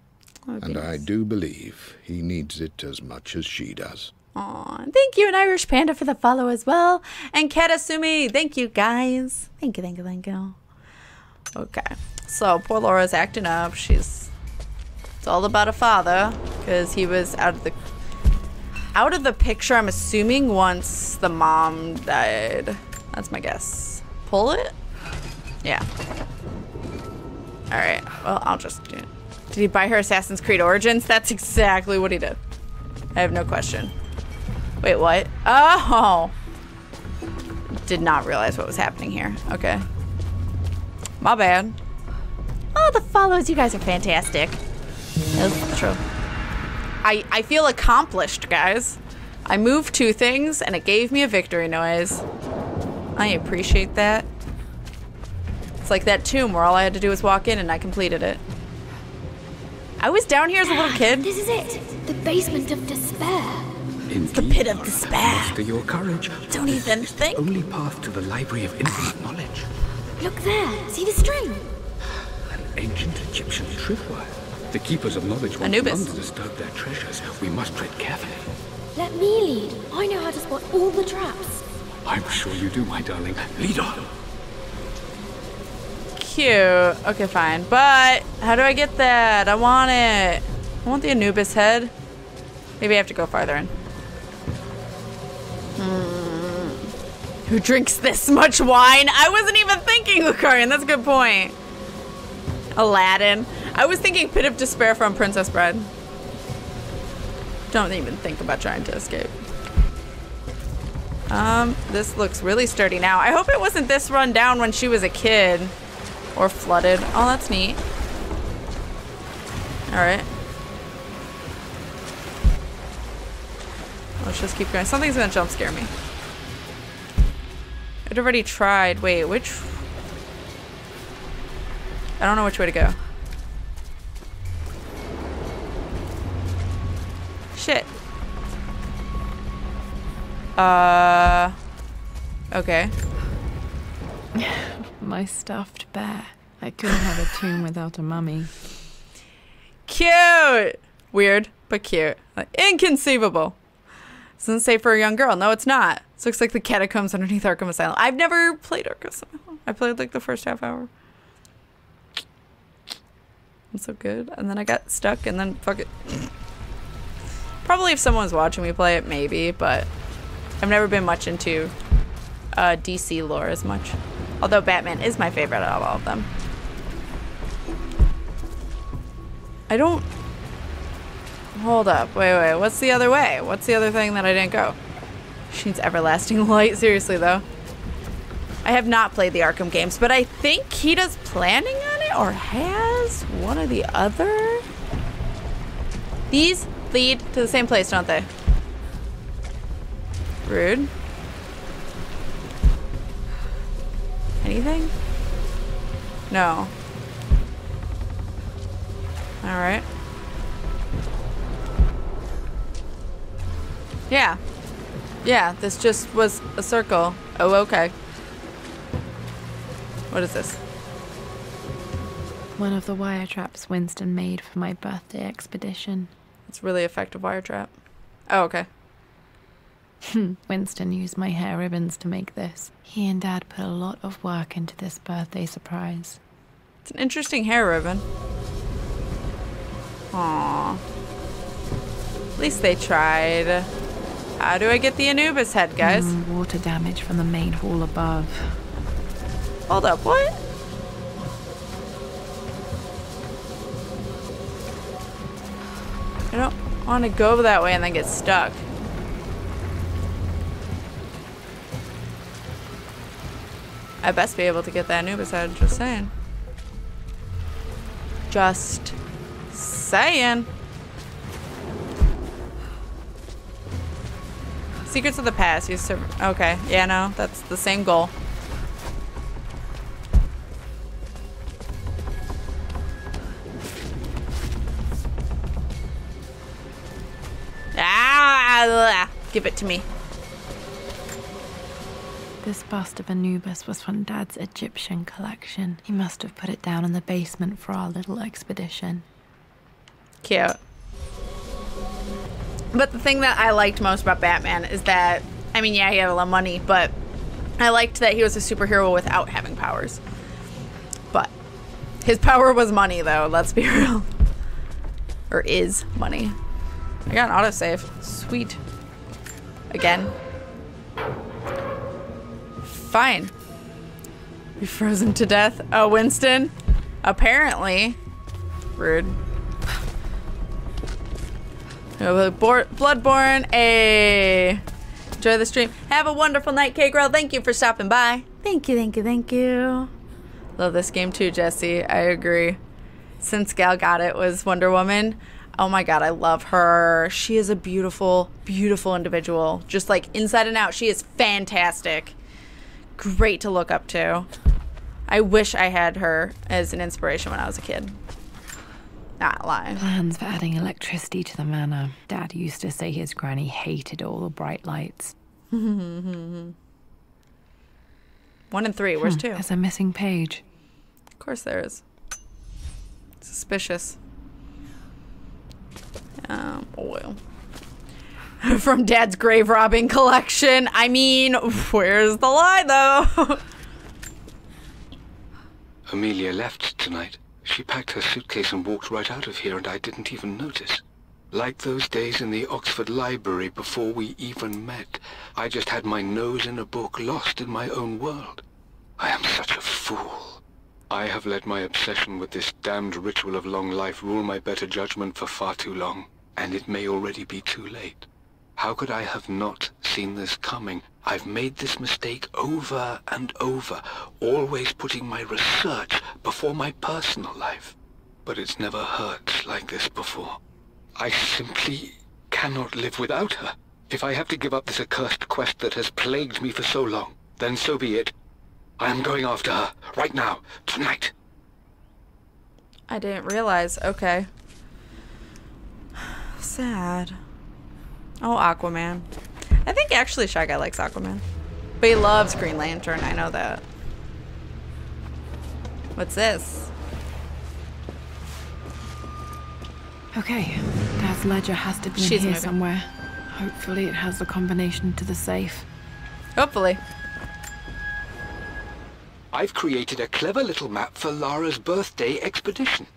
And I do believe he needs it as much as she does. Aw, thank you, an Irish Panda, for the follow as well. And Katasumi, thank you, guys. Thank you. Okay, so poor Laura's acting up. She's It's all about a father, because he was out of the picture, I'm assuming, once the mom died. That's my guess. Pull it? Yeah. Alright, well, I'll just do it. Did he buy her Assassin's Creed Origins? That's exactly what he did. I have no question. Wait, what? Oh! Did not realize what was happening here. Okay. My bad. Oh, the follows. You guys are fantastic. That's true. I feel accomplished, guys. I moved 2 things, and it gave me a victory noise. I appreciate that. It's like that tomb where all I had to do was walk in, and I completed it. I was down here as a little kid. This is it. The basement of despair. Indeed, The pit of despair. Master your courage. Don't even think. Only path to the library of infinite knowledge. Look there. See the string? An ancient Egyptian tripwire. The keepers of knowledge want Anubis. none to disturb their treasures. We must tread carefully. Let me lead. I know how to spot all the traps. I'm sure you do, my darling. Lead on. Cute. Okay, fine. But how do I get that? I want it. I want the Anubis head. Maybe I have to go farther in. Who drinks this much wine? I wasn't even thinking Lucarian. That's a good point. Aladdin. I was thinking Pit of Despair from Princess Bride. Don't even think about trying to escape. This looks really sturdy now. I hope it wasn't this run down when she was a kid. Or flooded. Oh, that's neat. Alright. Let's just keep going. Something's gonna jump scare me. I'd already tried. Wait, which... I don't know which way to go. Shit. Okay. My stuffed bear. I couldn't have a tomb without a mummy. Cute! Weird, but cute. Like, inconceivable. Doesn't say for a young girl. No, it's not. This looks like the catacombs underneath Arkham Asylum. I've never played Arkham Asylum. I played like the first half hour. It's so good. And then I got stuck and then fuck it. Probably if someone was watching me play it, maybe, but I've never been much into DC lore as much. Although Batman is my favorite out of all of them. I don't... Hold up. Wait. What's the other way? What's the other thing that I didn't go? She needs everlasting light. Seriously, though. I have not played the Arkham games, but I think he does planning on it or has one or the other. These lead to the same place, don't they? Rude. Anything? No. Alright. Yeah. Yeah, this just was a circle. Oh, okay. What is this? One of the wire traps Winston made for my birthday expedition. It's really effective wire trap. Oh, okay. Winston used my hair ribbons to make this. He and Dad put a lot of work into this birthday surprise. It's an interesting hair ribbon. Aww. At least they tried. How do I get the Anubis head, guys? Water damage from the main hall above. Hold up, what? I don't want to go that way and then get stuck. I best be able to get that Anubis head, just saying. Just saying. Secrets of the past. Okay, yeah, no, that's the same goal. Ah, give it to me. This bust of Anubis was from Dad's Egyptian collection. He must have put it down in the basement for our little expedition. Cute. But the thing that I liked most about Batman is that, I mean, yeah, he had a lot of money, but I liked that he was a superhero without having powers. But his power was money, though, let's be real. Or is money. I got an autosave. Sweet. Again. Fine. Be frozen to death. Oh, Winston? Apparently. Rude. Bloodborne. Hey. Enjoy the stream. Have a wonderful night, K-Girl. Thank you for stopping by. Thank you, thank you, thank you. Love this game too, Jesse. I agree. Since Gal got it was Wonder Woman. Oh my god, I love her. She is a beautiful, beautiful individual. Just like inside and out, she is fantastic. Great to look up to. I wish I had her as an inspiration when I was a kid. Not lying. Plans for adding electricity to the manor. Dad used to say his granny hated all the bright lights. 1 and 3, where's 2? There's a missing page. Of course there is. Suspicious. Oil. From Dad's grave robbing collection. I mean, where's the lie though? Amelia left tonight. She packed her suitcase and walked right out of here, and I didn't even notice. Like those days in the Oxford Library before we even met. I just had my nose in a book, lost in my own world. I am such a fool. I have let my obsession with this damned ritual of long life rule my better judgment for far too long, and it may already be too late. How could I have not seen this coming? I've made this mistake over and over, always putting my research before my personal life. But it's never hurt like this before. I simply cannot live without her. If I have to give up this accursed quest that has plagued me for so long, then so be it. I am going after her, right now, tonight. I didn't realize. Okay. Sad. Oh, Aquaman. I think actually Shy Guy likes Aquaman. But he loves Green Lantern, I know that. What's this? Okay, Dad's ledger has to be in here somewhere. Hopefully it has the combination to the safe. Hopefully. I've created a clever little map for Lara's birthday expedition.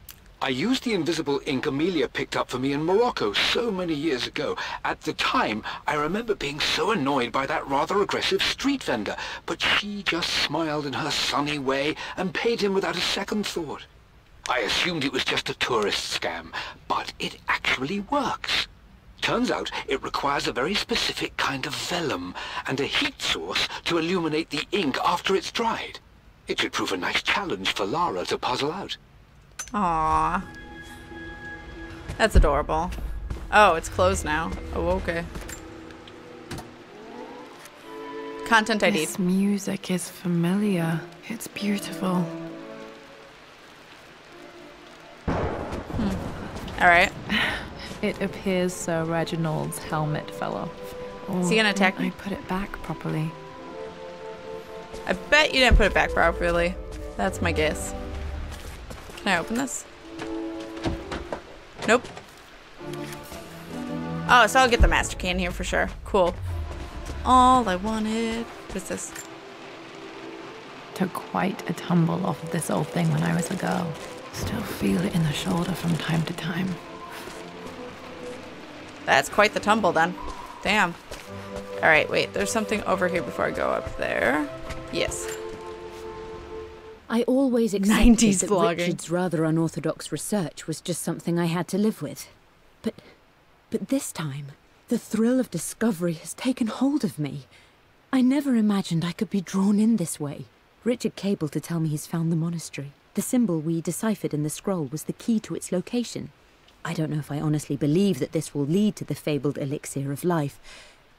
I used the invisible ink Amelia picked up for me in Morocco so many years ago. At the time, I remember being so annoyed by that rather aggressive street vendor, but she just smiled in her sunny way and paid him without a second thought. I assumed it was just a tourist scam, but it actually works. Turns out it requires a very specific kind of vellum and a heat source to illuminate the ink after it's dried. It should prove a nice challenge for Lara to puzzle out. Aww. That's adorable. Oh, it's closed now. Oh, okay. Content ID. This music is familiar. It's beautiful. Alright. It appears Sir Reginald's helmet fell off. Is he gonna attack me? I put it back properly. I bet you didn't put it back properly. That's my guess. Can I open this? Nope. Oh, so I'll get the master key in here for sure. Cool. All I wanted. What is this? Took quite a tumble off of this old thing when I was a girl. Still feel it in the shoulder from time to time. That's quite the tumble then. Damn. Alright, wait. There's something over here before I go up there. Yes. I always accepted 90s that vlogging. Richard's rather unorthodox research was just something I had to live with. But this time, the thrill of discovery has taken hold of me. I never imagined I could be drawn in this way. Richard cabled to tell me he's found the monastery. The symbol we deciphered in the scroll was the key to its location. I don't know if I honestly believe that this will lead to the fabled elixir of life,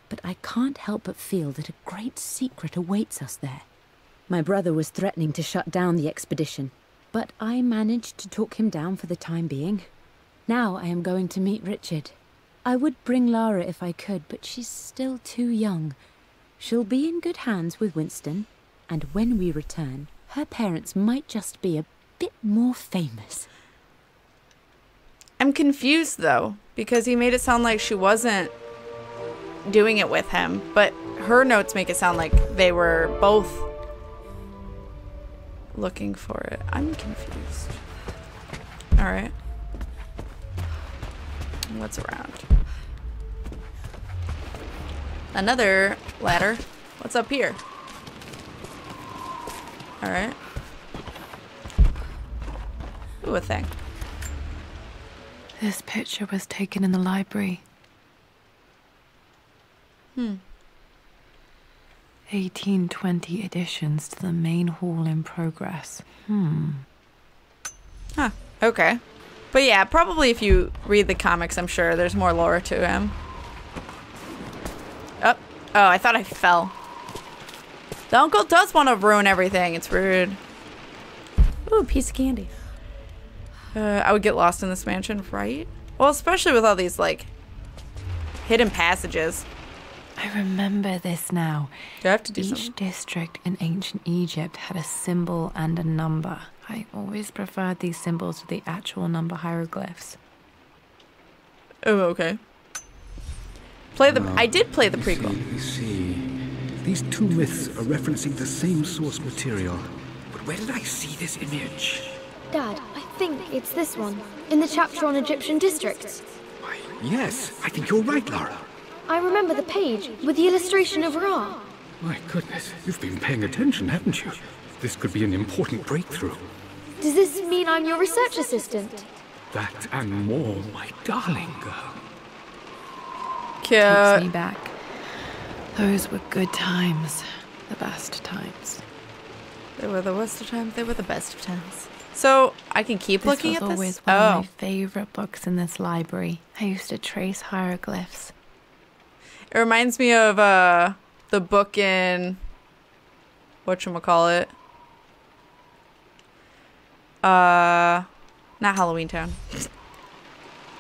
but I can't help but feel that a great secret awaits us there. My brother was threatening to shut down the expedition, but I managed to talk him down for the time being. Now I am going to meet Richard. I would bring Lara if I could, but she's still too young. She'll be in good hands with Winston, and when we return, her parents might just be a bit more famous. I'm confused though, because he made it sound like she wasn't doing it with him, but her notes make it sound like they were both looking for it. I'm confused. Alright. What's around? Another ladder. What's up here? Alright. Ooh, a thing. This picture was taken in the library. 1820 additions to the main hall in progress. Huh. Okay. But yeah, probably if you read the comics, I'm sure there's more lore to him. Oh, I thought I fell. The uncle does want to ruin everything. It's rude. Ooh, piece of candy. I would get lost in this mansion, right? Well, especially with all these, like, hidden passages. I remember this now. Do I have to do Each something? district in ancient Egypt had a symbol and a number. I always preferred these symbols to the actual number hieroglyphs. Oh, okay. I did play the prequel. You see. These two myths are referencing the same source material. But where did I see this image? Dad, I think it's this one, in the chapter on Egyptian districts. Why, yes, I think you're right, Lara. I remember the page with the illustration of Ra. My goodness, you've been paying attention, haven't you? This could be an important breakthrough. Does this mean I'm your research assistant? That and more, my darling girl. Takes me back. Those were good times. The best times. They were the worst of times. They were the best of times. So I can keep looking at This was this. always one of my favorite books in this library. I used to trace hieroglyphs. It reminds me of the book in whatchamacallit. Not Halloween Town.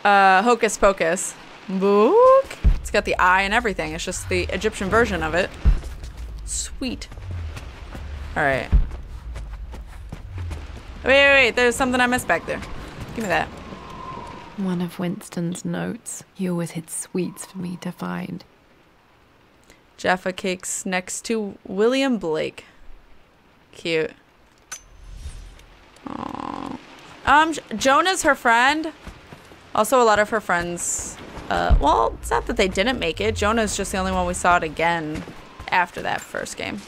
Hocus Pocus book. It's got the eye and everything. It's just the Egyptian version of it. Sweet. All right. Wait. There's something I missed back there. Give me that. One of Winston's notes. He always hid sweets for me to find. Jaffa Cakes next to William Blake. Cute. Aww. Jonah's her friend. Also, a lot of her friends. Well, it's not that they didn't make it. Jonah's just the only one we saw it again after that first game.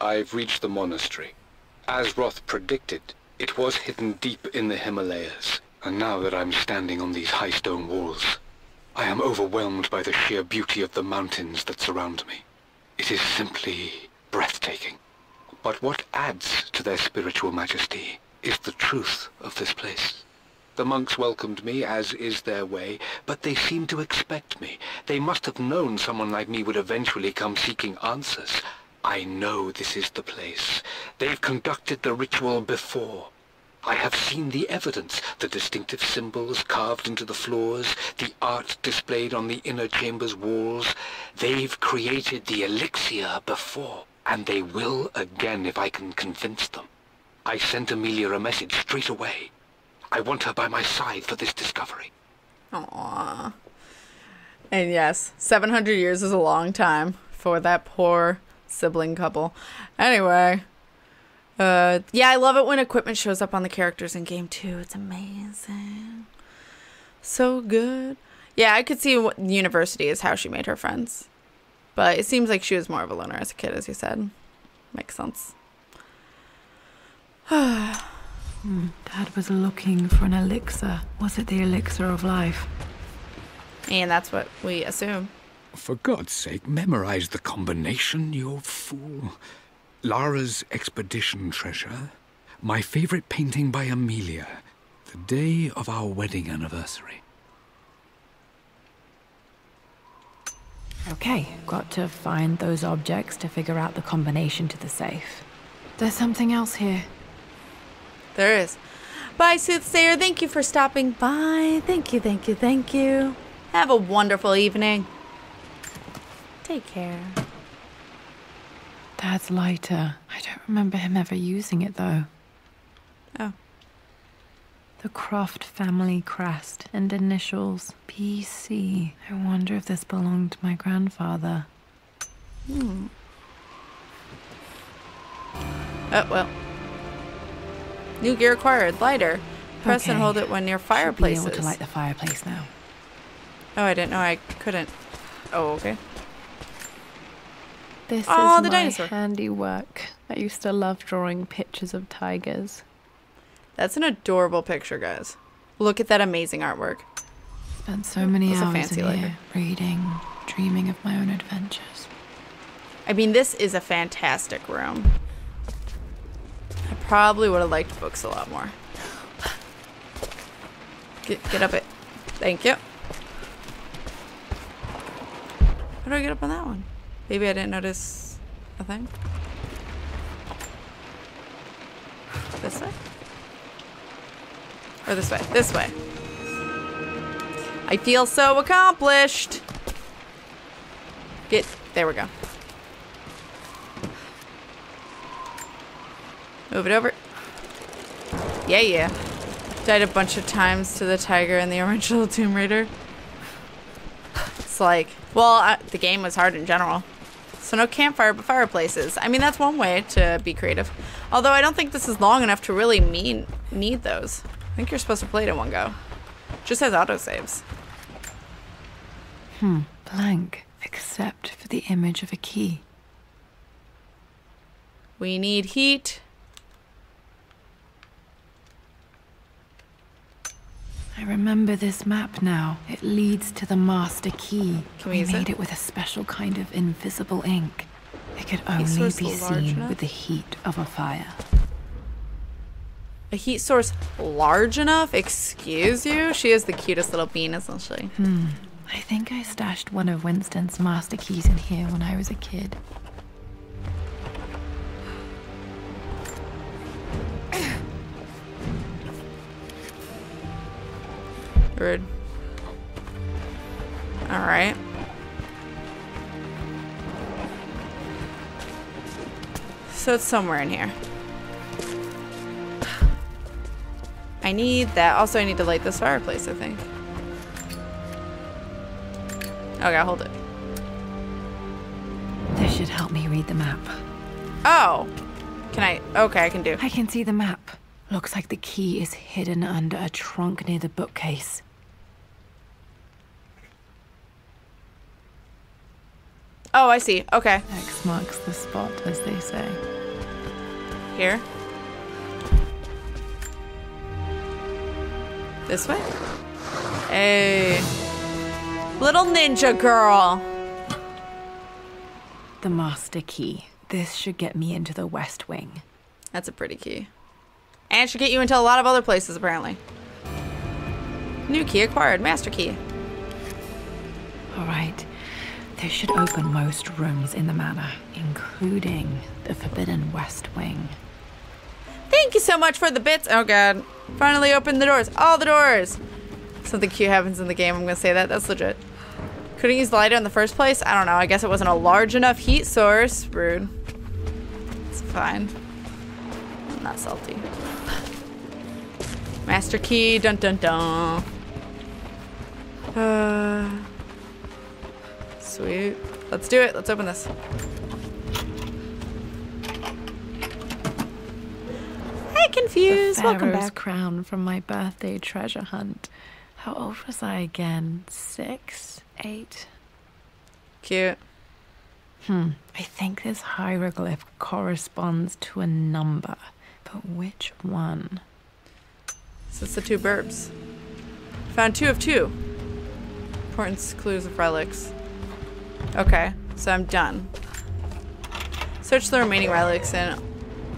I've reached the monastery. As Roth predicted, it was hidden deep in the Himalayas. And now that I'm standing on these high stone walls, I am overwhelmed by the sheer beauty of the mountains that surround me. It is simply breathtaking. But what adds to their spiritual majesty is the truth of this place. The monks welcomed me, as is their way, but they seemed to expect me. They must have known someone like me would eventually come seeking answers. I know this is the place. They've conducted the ritual before. I have seen the evidence, the distinctive symbols carved into the floors, the art displayed on the inner chamber's walls. They've created the elixir before, and they will again if I can convince them. I sent Amelia a message straight away. I want her by my side for this discovery. Aww. And yes, 700 years is a long time for that poor sibling couple. Anyway. Yeah, I love it when equipment shows up on the characters in game 2. It's amazing. So good. Yeah, I could see what university is how she made her friends. But it seems like she was more of a loner as a kid, as you said. Makes sense. Dad was looking for an elixir. Was it the elixir of life? And that's what we assume. For God's sake, memorize the combination, you fool. Lara's expedition treasure. My favorite painting by Amelia. The day of our wedding anniversary. Okay, got to find those objects to figure out the combination to the safe. There's something else here. There is. Bye, Soothsayer. Thank you for stopping by. Thank you. Have a wonderful evening. Take care. Dad's lighter. I don't remember him ever using it, though. Oh. The Croft family crest and initials PC. I wonder if this belonged to my grandfather. Oh, well. New gear acquired. Lighter. Press and hold it when near fireplaces. Should be able to light the fireplace now. Oh, I didn't know I couldn't. Oh, okay. This Oh, is the my dinosaur. handiwork. I used to love drawing pictures of tigers. That's an adorable picture, guys. Look at that amazing artwork. Spent so many That's a hours fancy in lighter. here, reading, dreaming of my own adventures. I mean, this is a fantastic room. I probably would have liked books a lot more. Get up it. Thank you. How do I get up on that one? Maybe I didn't notice a thing. This way? Or this way? This way. I feel so accomplished. There we go. Move it over. Yeah, yeah. Died a bunch of times to the tiger in the original Tomb Raider. It's like, well, the game was hard in general. So no campfire, but fireplaces. I mean, that's one way to be creative. Although I don't think this is long enough to really need those. I think you're supposed to play it in one go. Just has autosaves. Blank, except for the image of a key. We need heat. I remember this map now. It leads to the master key. Can we use made it? it with a special kind of invisible ink. It could only source be large seen enough? with the heat of a fire. A heat source large enough? Excuse you? She is the cutest little bean, isn't she? I think I stashed one of Winston's master keys in here when I was a kid. Rude. Alright. So it's somewhere in here. I need that. Also, I need to light this fireplace, I think. Okay, hold it. This should help me read the map. Oh! Can I? Okay, I can do. I can see the map. Looks like the key is hidden under a trunk near the bookcase. Oh, I see. Okay. X marks the spot, as they say. Here. This way? Hey. Little ninja girl. The master key. This should get me into the West Wing. That's a pretty key. And should get you into a lot of other places, apparently. New key acquired. Master key. All right. This should open most rooms in the manor, including the Forbidden West Wing. Thank you so much for the bits. Oh, God. Finally opened the doors. All the doors. Something cute happens in the game. I'm going to say that. That's legit. Couldn't use the lighter in the first place? I don't know. I guess it wasn't a large enough heat source. Rude. It's fine. I'm not salty. Master key. Dun dun dun. Sweet. Let's do it. Let's open this. Hey, confused. Welcome Pharaoh's back. crown from my birthday treasure hunt. How old was I again? 6? 8? Cute. I think this hieroglyph corresponds to a number. But which one? So it's the two burbs. Found 2 of 2. Importance clues of relics. Okay, so I'm done. Search the remaining relics in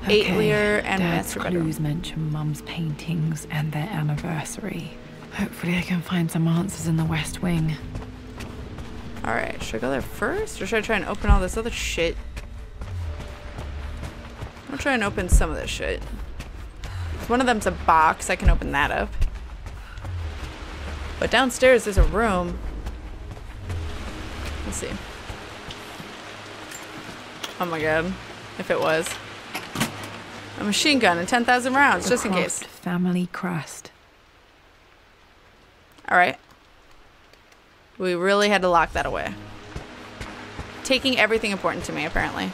8 Lear and Dad's Master Bedroom. clues mention Mum's paintings and their anniversary. Hopefully I can find some answers in the West Wing. Alright, should I go there first? Or should I try and open all this other shit? I'll try and open some of this shit. One of them's a box. I can open that up. But downstairs there's a room. Let's see. Oh my god. If it was. A machine gun and 10,000 rounds, The just in Croft case. family crest. Alright. We really had to lock that away. Taking everything important to me, apparently.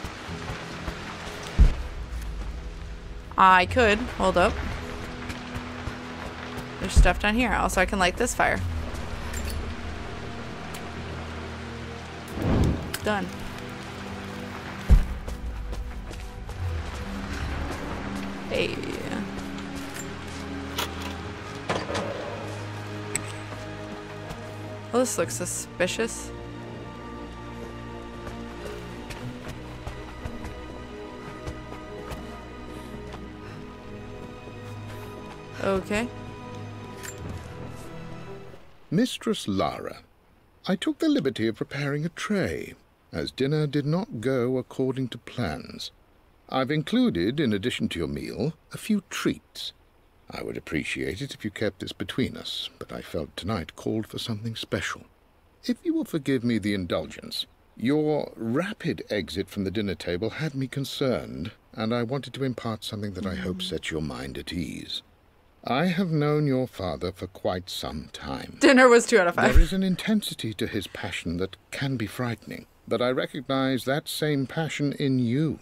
I could. Hold up. There's stuff down here. Also, I can light this fire. Done. Hey. Oh, this looks suspicious. Okay. Mistress Lara, I took the liberty of preparing a tray, as dinner did not go according to plans. I've included, in addition to your meal, a few treats. I would appreciate it if you kept this between us, but I felt tonight called for something special. If you will forgive me the indulgence, your rapid exit from the dinner table had me concerned, and I wanted to impart something that I hope sets your mind at ease. I have known your father for quite some time. Dinner was 2 out of 5. There is an intensity to his passion that can be frightening, but I recognize that same passion in you.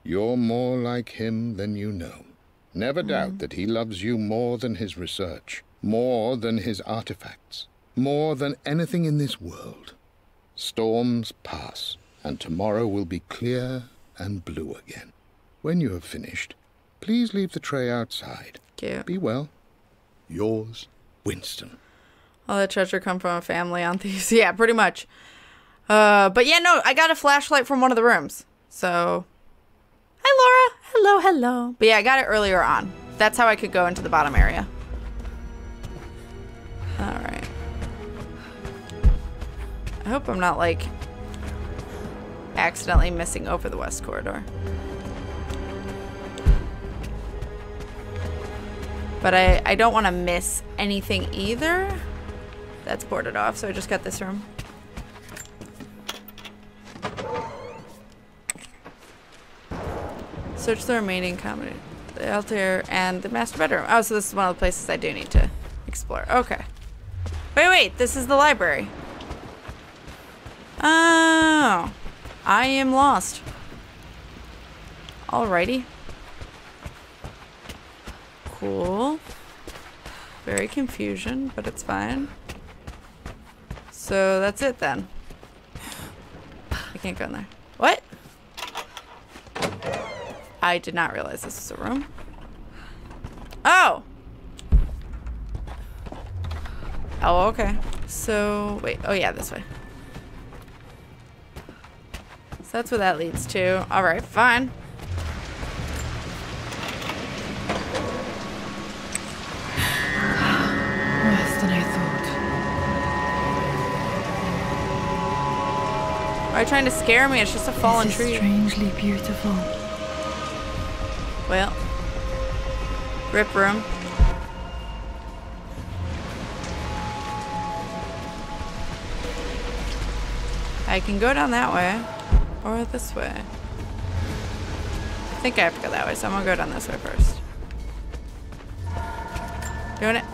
You're more like him than you know. Never doubt that he loves you more than his research, more than his artifacts, more than anything in this world. Storms pass, and tomorrow will be clear and blue again. When you have finished, please leave the tray outside. Cute. Be well. Yours, Winston. All that treasure come from a family on these. Yeah, pretty much. But yeah, no, I got a flashlight from one of the rooms. So, hi Laura. Hello, hello. But yeah, I got it earlier on. That's how I could go into the bottom area. All right. I hope I'm not like accidentally missing over the west corridor. But I don't want to miss anything either. That's boarded off, so I just got this room. Search the remaining comedy. The altar and the master bedroom. Oh, so this is one of the places I do need to explore. Okay. Wait, this is the library. Oh. I am lost. Alrighty. Cool. Very confusion, but it's fine. So that's it then. I can't go in there. What? I did not realize this was a room. Oh! Oh, okay. So, wait. Oh, yeah, this way. So that's where that leads to. Alright, fine. Worse than I thought. Why are you trying to scare me? It's just a fallen This is tree. strangely beautiful. Well. Rip room. I can go down that way. Or this way. I think I have to go that way, so I'm gonna go down this way first. Doing it.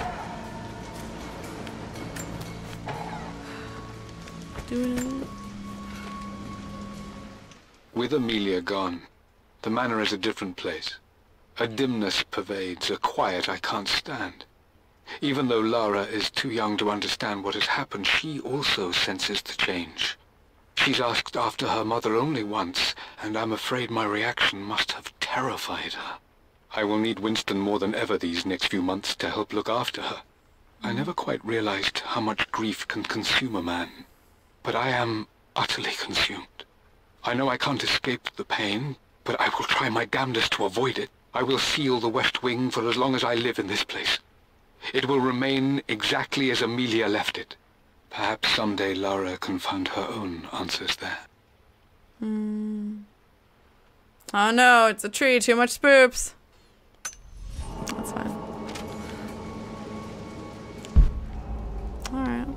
Doing it. With Amelia gone, the manor is a different place. A dimness pervades, a quiet I can't stand. Even though Lara is too young to understand what has happened, she also senses the change. She's asked after her mother only once, and I'm afraid my reaction must have terrified her. I will need Winston more than ever these next few months to help look after her. I never quite realized how much grief can consume a man, but I am utterly consumed. I know I can't escape the pain, but I will try my damnedest to avoid it. I will seal the West Wing for as long as I live in this place. It will remain exactly as Amelia left it. Perhaps someday Lara can find her own answers there. Oh no, it's a tree. Too much spoops. That's fine. Alright.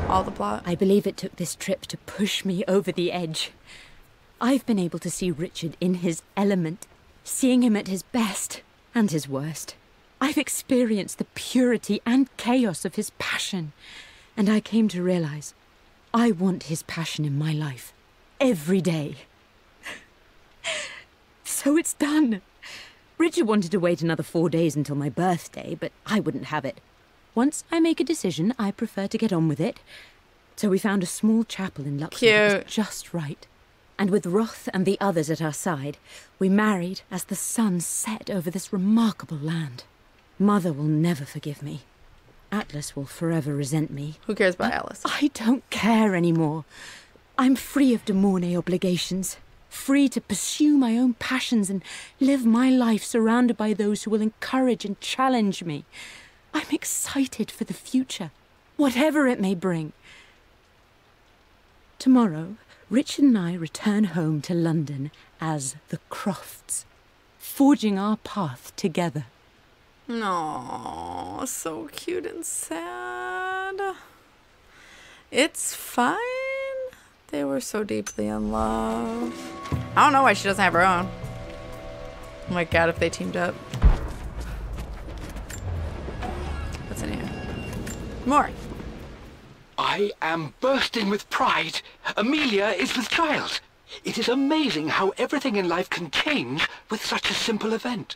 All the plot. I believe it took this trip to push me over the edge. I've been able to see Richard in his element, seeing him at his best and his worst. I've experienced the purity and chaos of his passion, and I came to realize I want his passion in my life every day. So it's done. Richard wanted to wait another 4 days until my birthday, but I wouldn't have it. Once I make a decision, I prefer to get on with it. So we found a small chapel in Luxembourg that was just right. And with Roth and the others at our side, we married as the sun set over this remarkable land. Mother will never forgive me. Atlas will forever resent me. Who cares about Alice? I don't care anymore. I'm free of de Mornay obligations. Free to pursue my own passions and live my life surrounded by those who will encourage and challenge me. I'm excited for the future, whatever it may bring. Tomorrow, Richard and I return home to London as the Crofts, forging our path together. No, so cute and sad. It's fine. They were so deeply in love. I don't know why she doesn't have her own. Oh my god, if they teamed up. What's in here? More. I am bursting with pride. Amelia is with child. It is amazing how everything in life can change with such a simple event.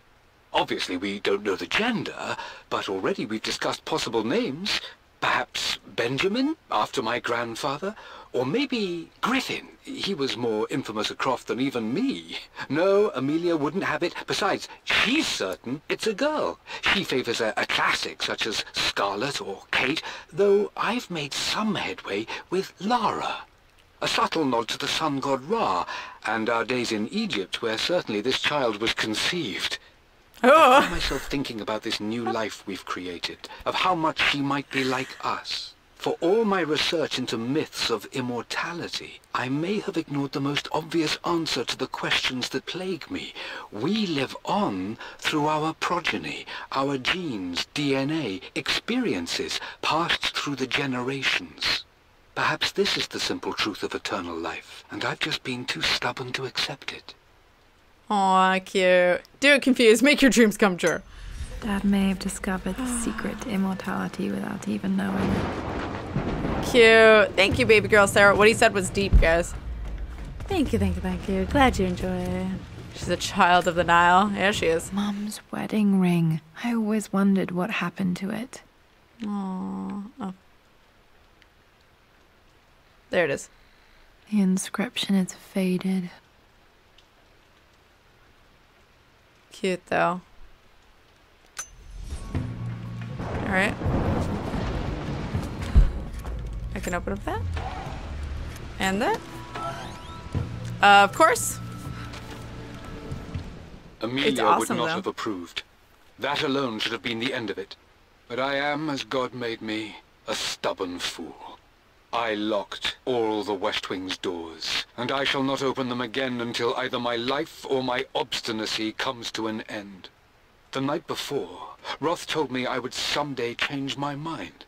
Obviously, we don't know the gender, but already we've discussed possible names. Perhaps Benjamin, after my grandfather, or maybe Griffin. He was more infamous at Croft than even me. No, Amelia wouldn't have it. Besides, she's certain it's a girl. She favours a classic such as Scarlet or Kate, though I've made some headway with Lara. A subtle nod to the sun god Ra, and our days in Egypt, where certainly this child was conceived. I find myself thinking about this new life we've created, of how much she might be like us. For all my research into myths of immortality, I may have ignored the most obvious answer to the questions that plague me. We live on through our progeny, our genes, DNA, experiences, passed through the generations. Perhaps this is the simple truth of eternal life, and I've just been too stubborn to accept it. Aw, cute. Do it, Confused. Make your dreams come true. Dad may have discovered the secret to immortality without even knowing it. Cute. Thank you, baby girl Sarah. What he said was deep, guys. Thank you, thank you, thank you. Glad you enjoy. She's a child of the Nile. Yeah, she is. Mum's wedding ring. I always wondered what happened to it. Aww. Oh. There it is. The inscription is faded. Cute, though. Alright. I can open up that. And that. Of course. Amelia awesome, would not though. have approved. That alone should have been the end of it. But I am, as God made me, a stubborn fool. I locked all the West Wing's doors, and I shall not open them again until either my life or my obstinacy comes to an end. The night before, Roth told me I would someday change my mind.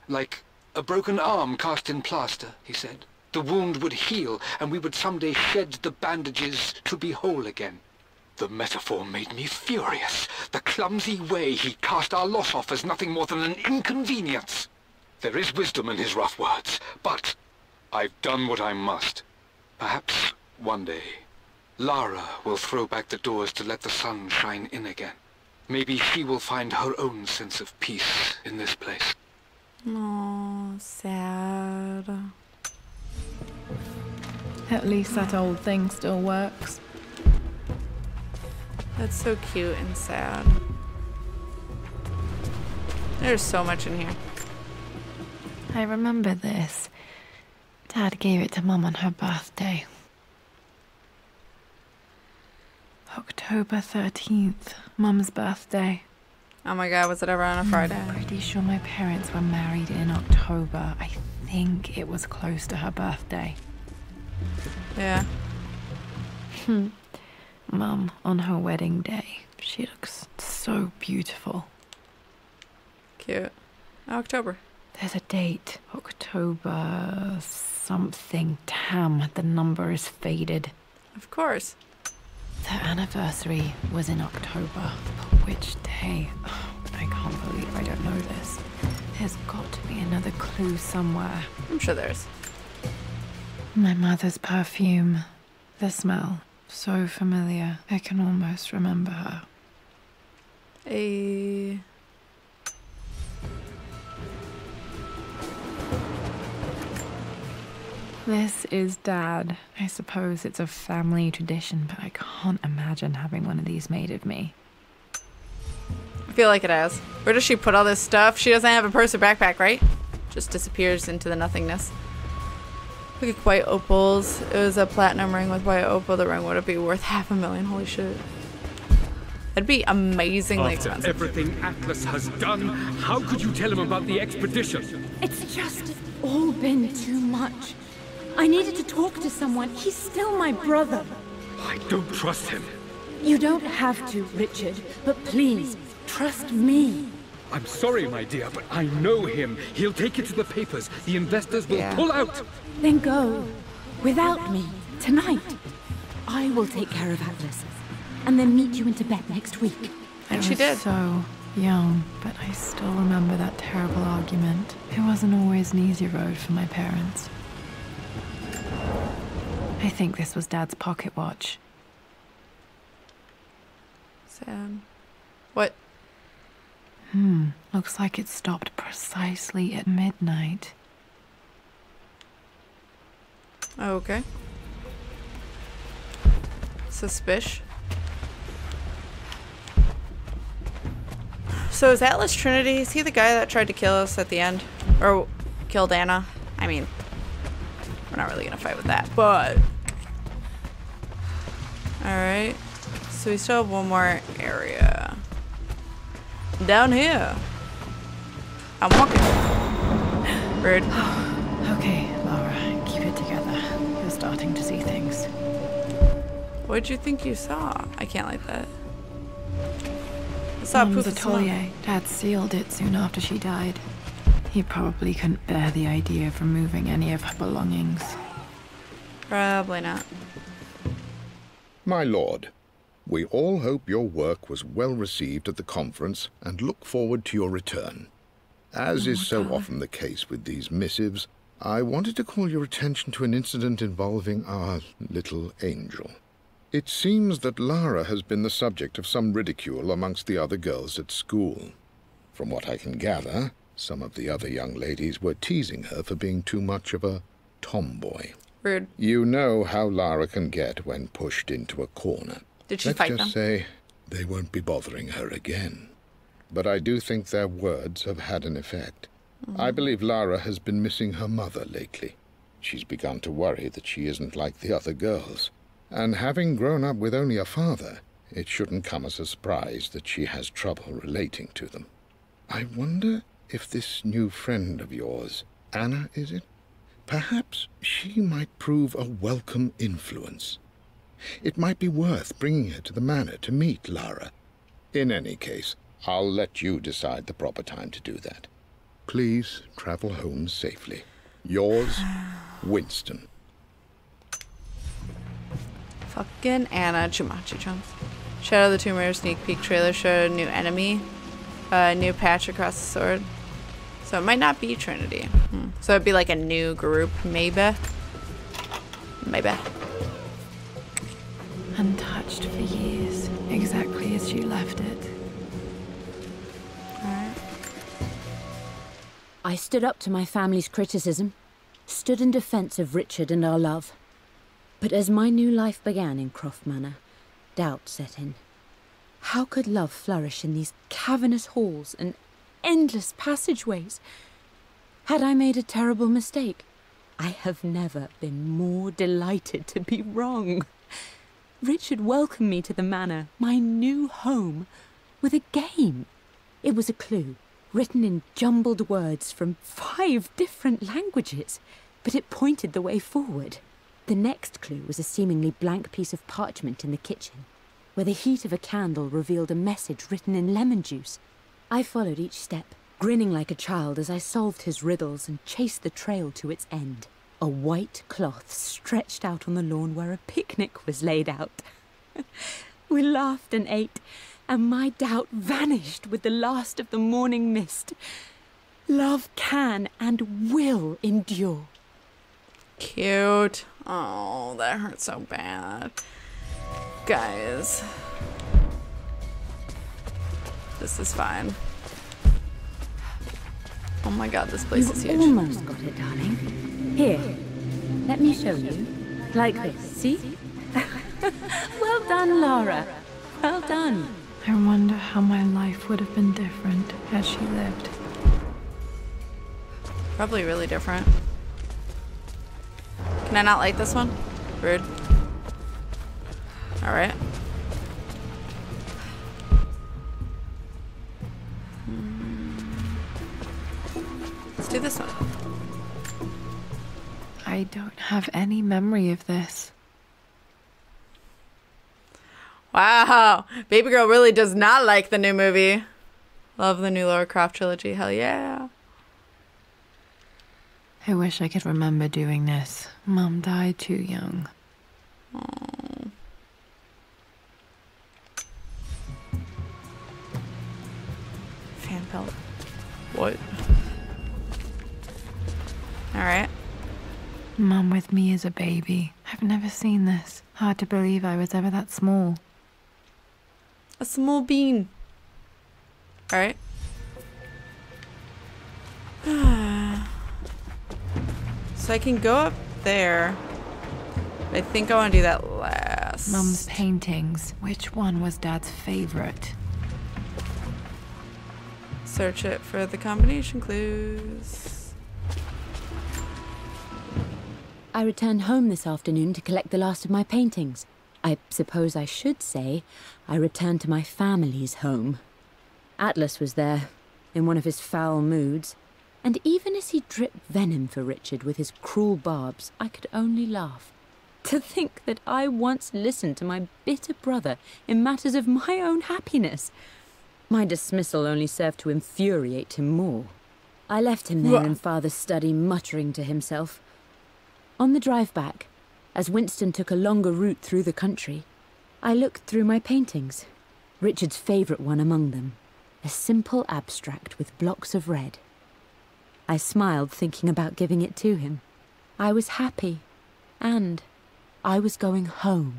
Like a broken arm cast in plaster, he said. The wound would heal, and we would someday shed the bandages to be whole again. The metaphor made me furious. The clumsy way he cast our loss off as nothing more than an inconvenience. There is wisdom in his rough words, but I've done what I must. Perhaps one day, Lara will throw back the doors to let the sun shine in again. Maybe she will find her own sense of peace in this place. Oh, sad. At least that old thing still works. That's so cute and sad. There's so much in here. I remember this. Dad gave it to Mum on her birthday. October 13th, Mum's birthday. Oh my god, was it ever on a Friday? I'm pretty sure my parents were married in October. I think it was close to her birthday. Yeah. Mum, on her wedding day, she looks so beautiful. Cute. October. There's a date. October something. Damn, the number is faded. Of course. The anniversary was in October. But which day? Oh, I can't believe I don't know this. There's got to be another clue somewhere. I'm sure there's. My mother's perfume. The smell. So familiar. I can almost remember her. This is Dad. I suppose it's a family tradition, but I can't imagine having one of these made of me. I feel like it has. Where does she put all this stuff? She doesn't have a purse or backpack, right? Just disappears into the nothingness. Look at white opals. It was a platinum ring with white opal. The ring would be worth $500,000. Holy shit. That'd be amazingly expensive. Everything Atlas has done, how could you tell him about the expedition? It's just all been too much. I needed to talk to someone. He's still my brother. I don't trust him. You don't have to, Richard, but please, trust me. I'm sorry, my dear, but I know him. He'll take it to the papers. The investors will pull out. Then go. Without me. Tonight. I will take care of Atlas. And then meet you in Tibet next week. And she did. So young, but I still remember that terrible argument. It wasn't always an easy road for my parents. I think this was Dad's pocket watch. Sam. What? Looks like it stopped precisely at midnight. Okay. Suspicious. So is Atlas Trinity? Is he the guy that tried to kill us at the end? Or killed Anna? I mean, we're not really gonna fight with that, but... Alright. So we still have one more area. Down here. I'm walking. Rude. Okay, Lara, keep it together. You're starting to see things. What'd you think you saw? I can't like that. I saw Mom's poof of smoke. atelier. Dad sealed it soon after she died. He probably couldn't bear the idea of removing any of her belongings. Probably not. My lord, we all hope your work was well received at the conference and look forward to your return. As is so often the case with these missives, I wanted to call your attention to an incident involving our little angel. It seems that Lara has been the subject of some ridicule amongst the other girls at school. From what I can gather, some of the other young ladies were teasing her for being too much of a tomboy. Rude. You know how Lara can get when pushed into a corner. Did she fight them? Let's just say they won't be bothering her again. But I do think their words have had an effect. I believe Lara has been missing her mother lately. She's begun to worry that she isn't like the other girls. And having grown up with only a father, it shouldn't come as a surprise that she has trouble relating to them. I wonder if this new friend of yours, Anna, is it? Perhaps she might prove a welcome influence. It might be worth bringing her to the manor to meet Lara. In any case, I'll let you decide the proper time to do that. Please travel home safely. Yours, Winston. Fucking Anna Chumachi Chunks. Shadow of the Tomb Raider sneak peek trailer showed a new enemy. A new patch across the sword. So it might not be Trinity. So it'd be like a new group, maybe. Maybe. Untouched for years, exactly as she left it. Alright. I stood up to my family's criticism, stood in defense of Richard and our love. But as my new life began in Croft Manor, doubt set in. How could love flourish in these cavernous halls and endless passageways? Had I made a terrible mistake? I have never been more delighted to be wrong. Richard welcomed me to the manor, my new home, with a game. It was a clue, written in jumbled words from 5 different languages, but it pointed the way forward. The next clue was a seemingly blank piece of parchment in the kitchen, where the heat of a candle revealed a message written in lemon juice. I followed each step, grinning like a child as I solved his riddles and chased the trail to its end. A white cloth stretched out on the lawn where a picnic was laid out. We laughed and ate, and my doubt vanished with the last of the morning mist. Love can and will endure. Cute. Oh, that hurts so bad. Guys. This is fine. Oh my god, this place is huge. You almost got it, darling. Here, let me show you. Like this, see? Well done, Lara. Well done. I wonder how my life would have been different had she lived. Probably really different. Can I not like this one? Rude. Alright. Let's do this one. I don't have any memory of this. Wow. Baby girl really does not like the new movie. Love the new Lara Croft trilogy. Hell yeah. I wish I could remember doing this. Mom died too young. Aww. Fan pelt. What? Alright. Mom with me as a baby. I've never seen this. Hard to believe I was ever that small. A small bean. Alright. So I can go up there. I think I want to do that last. Mum's paintings. Which one was Dad's favorite? Search it for the combination clues. I returned home this afternoon to collect the last of my paintings. I suppose I should say I returned to my family's home. Atlas was there, in one of his foul moods, and even as he dripped venom for Richard with his cruel barbs, I could only laugh. To think that I once listened to my bitter brother in matters of my own happiness. My dismissal only served to infuriate him more. I left him there in Father's study, muttering to himself. On the drive back, as Winston took a longer route through the country, I looked through my paintings, Richard's favourite one among them, a simple abstract with blocks of red. I smiled, thinking about giving it to him. I was happy, and I was going home.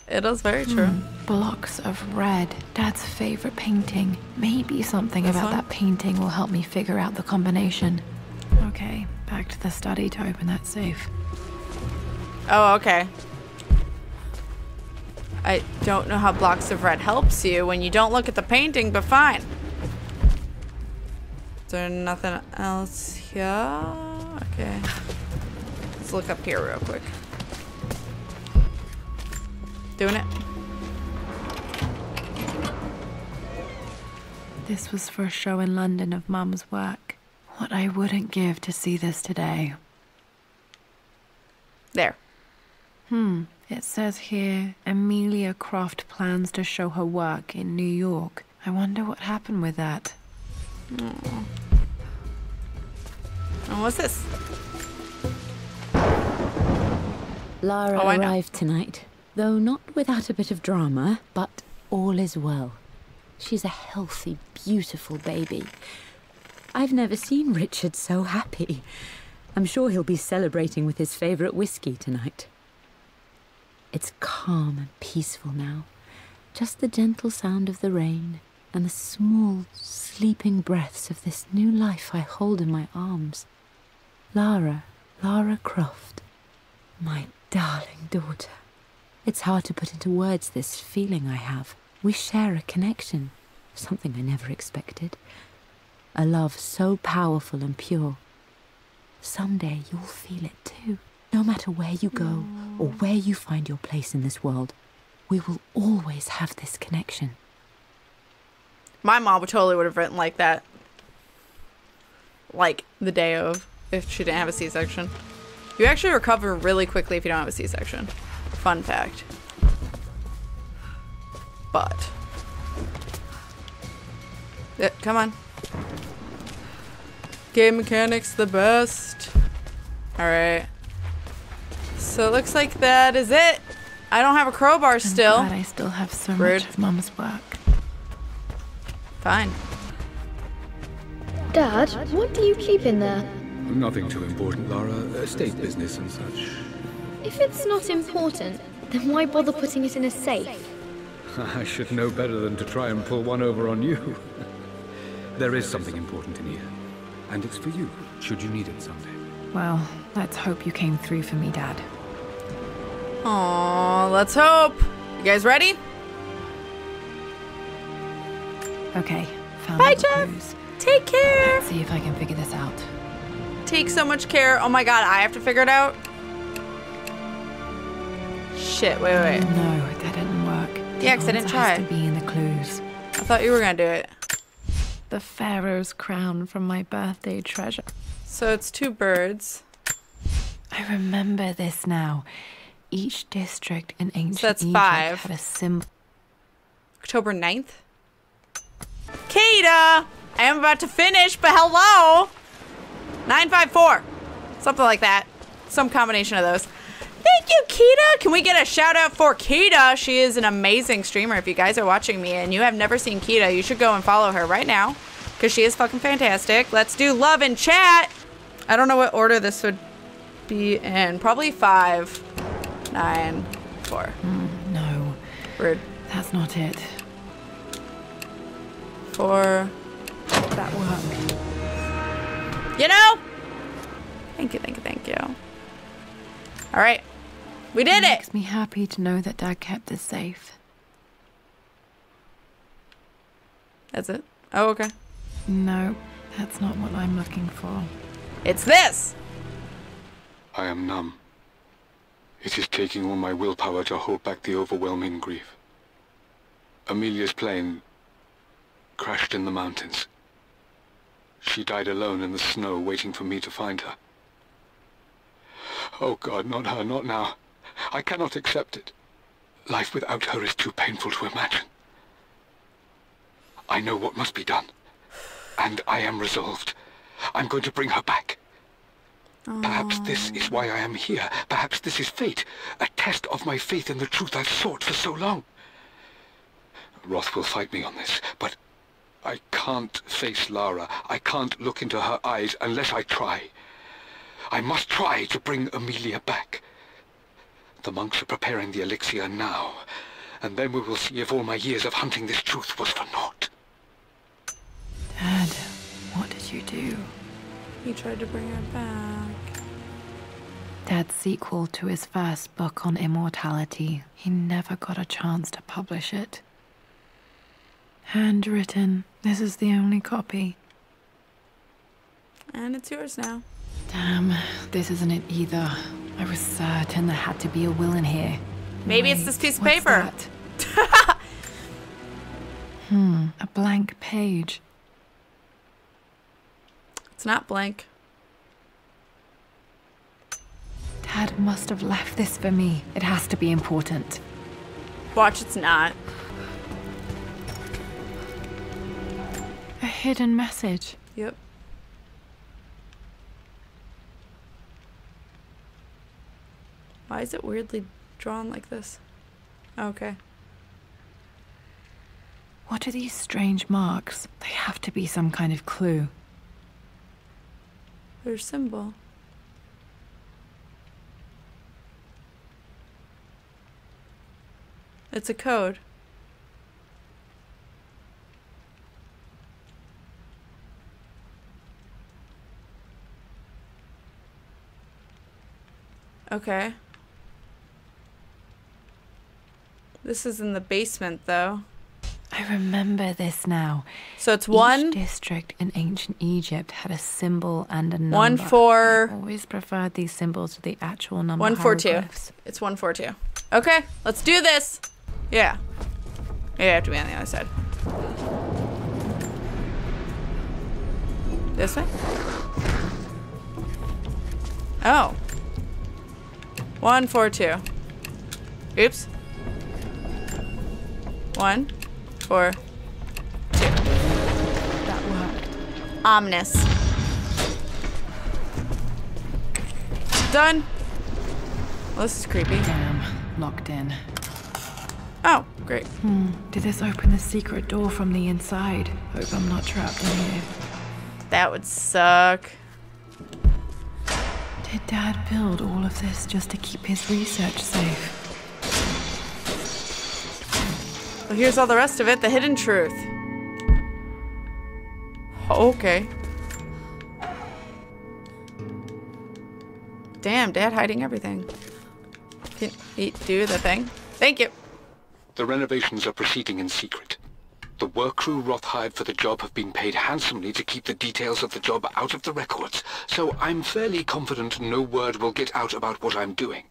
It is very true. Blocks of red. Dad's favourite painting. Maybe something about that painting will help me figure out the combination. Okay, back to the study to open that safe. Oh, okay. I don't know how blocks of red helps you when you don't look at the painting, but fine. Is there nothing else here? Okay. Let's look up here real quick. Doing it. This was for a show in London of Mum's work. What I wouldn't give to see this today. There. It says here, Amelia Croft plans to show her work in New York. I wonder what happened with that. Aww. And what's this? Lara arrived tonight, though not without a bit of drama, but all is well. She's a healthy, beautiful baby. I've never seen Richard so happy. I'm sure he'll be celebrating with his favourite whiskey tonight. It's calm and peaceful now. Just the gentle sound of the rain and the small, sleeping breaths of this new life I hold in my arms. Lara Croft, my darling daughter. It's hard to put into words this feeling I have. We share a connection, something I never expected. A love so powerful and pure. Someday you'll feel it too. No matter where you go or where you find your place in this world, we will always have this connection. My mom totally would have written like that. Like the day of, if she didn't have a C-section. You actually recover really quickly if you don't have a C-section. Fun fact. But. Yeah, come on. Game mechanics the best. Alright. So it looks like that is it. I don't have a crowbar still. I'm glad I still have so much of Mum's work. Fine. Dad, what do you keep in there? Nothing too important, Lara. Estate business and such. If it's not important, then why bother putting it in a safe? I should know better than to try and pull one over on you. There is something important in here. And it's for you, should you need it someday. Well, let's hope you came through for me, Dad. Aw, let's hope. You guys ready? Okay, found Bye, all the Jeff. clues. Take care. Let's see if I can figure this out. Take so much care. Oh my god, I have to figure it out. Shit, wait. No, that didn't work. Yeah, 'cause I didn't The try. answer has to be in the clues. I thought you were gonna do it. The Pharaoh's crown from my birthday treasure. So it's 2 birds. I remember this now. Each district in ancient So that's Egypt 5. had a symbol. October 9th. Kata! I am about to finish, but hello! 954. Something like that. Some combination of those. Thank you, Kita! Can we get a shout out for Kita? She is an amazing streamer. If you guys are watching me and you have never seen Kita, you should go and follow her right now. Because she is fucking fantastic. Let's do love in chat. I don't know what order this would be in. Probably 5, 9, 4. No, Rude. that's not it. 4. That worked. You know? Thank you. All right. We did it. Makes me happy to know that Dad kept this safe. That's it? Oh, okay. No, that's not what I'm looking for. It's this. I am numb. It is taking all my willpower to hold back the overwhelming grief. Amelia's plane crashed in the mountains. She died alone in the snow, waiting for me to find her. Oh God, not her, not now. I cannot accept it. Life without her is too painful to imagine. I know what must be done. And I am resolved. I'm going to bring her back. Perhaps this is why I am here. Perhaps this is fate. A test of my faith in the truth I've sought for so long. Roth will fight me on this, but I can't face Lara. I can't look into her eyes unless I try. I must try to bring Amelia back. The monks are preparing the elixir now, and then we will see if all my years of hunting this truth was for naught. Dad, what did you do? He tried to bring her back. Dad's sequel to his first book on immortality. He never got a chance to publish it. Handwritten. This is the only copy. And it's yours now. Damn, this isn't it either. I was certain there had to be a will in here. Maybe it's Wait, this piece of what's paper. that? A blank page. It's not blank. Dad must have left this for me. It has to be important. Watch, it's not. A hidden message. Yep. Why is it weirdly drawn like this? Okay. What are these strange marks? They have to be some kind of clue. Their symbol. It's a code. Okay. This is in the basement, though. I remember this now. So it's 1. Each district in ancient Egypt had a symbol and a number. 1, 4. I always preferred these symbols to the actual number. 142. hieroglyphs. It's 142. Okay, let's do this. Yeah. You have to be on the other side. This way? Oh. 142. Oops. 1, 4, 2. That worked. Ominous. Done. Well, this is creepy. Damn, locked in. Oh, great. Did this open the secret door from the inside? Hope I'm not trapped in here. That would suck. Did Dad build all of this just to keep his research safe? Well, here's all the rest of it. The hidden truth. Okay. Damn, Dad hiding everything. Can he do the thing? Thank you. The renovations are proceeding in secret. The work crew Roth hired for the job have been paid handsomely to keep the details of the job out of the records, so I'm fairly confident no word will get out about what I'm doing.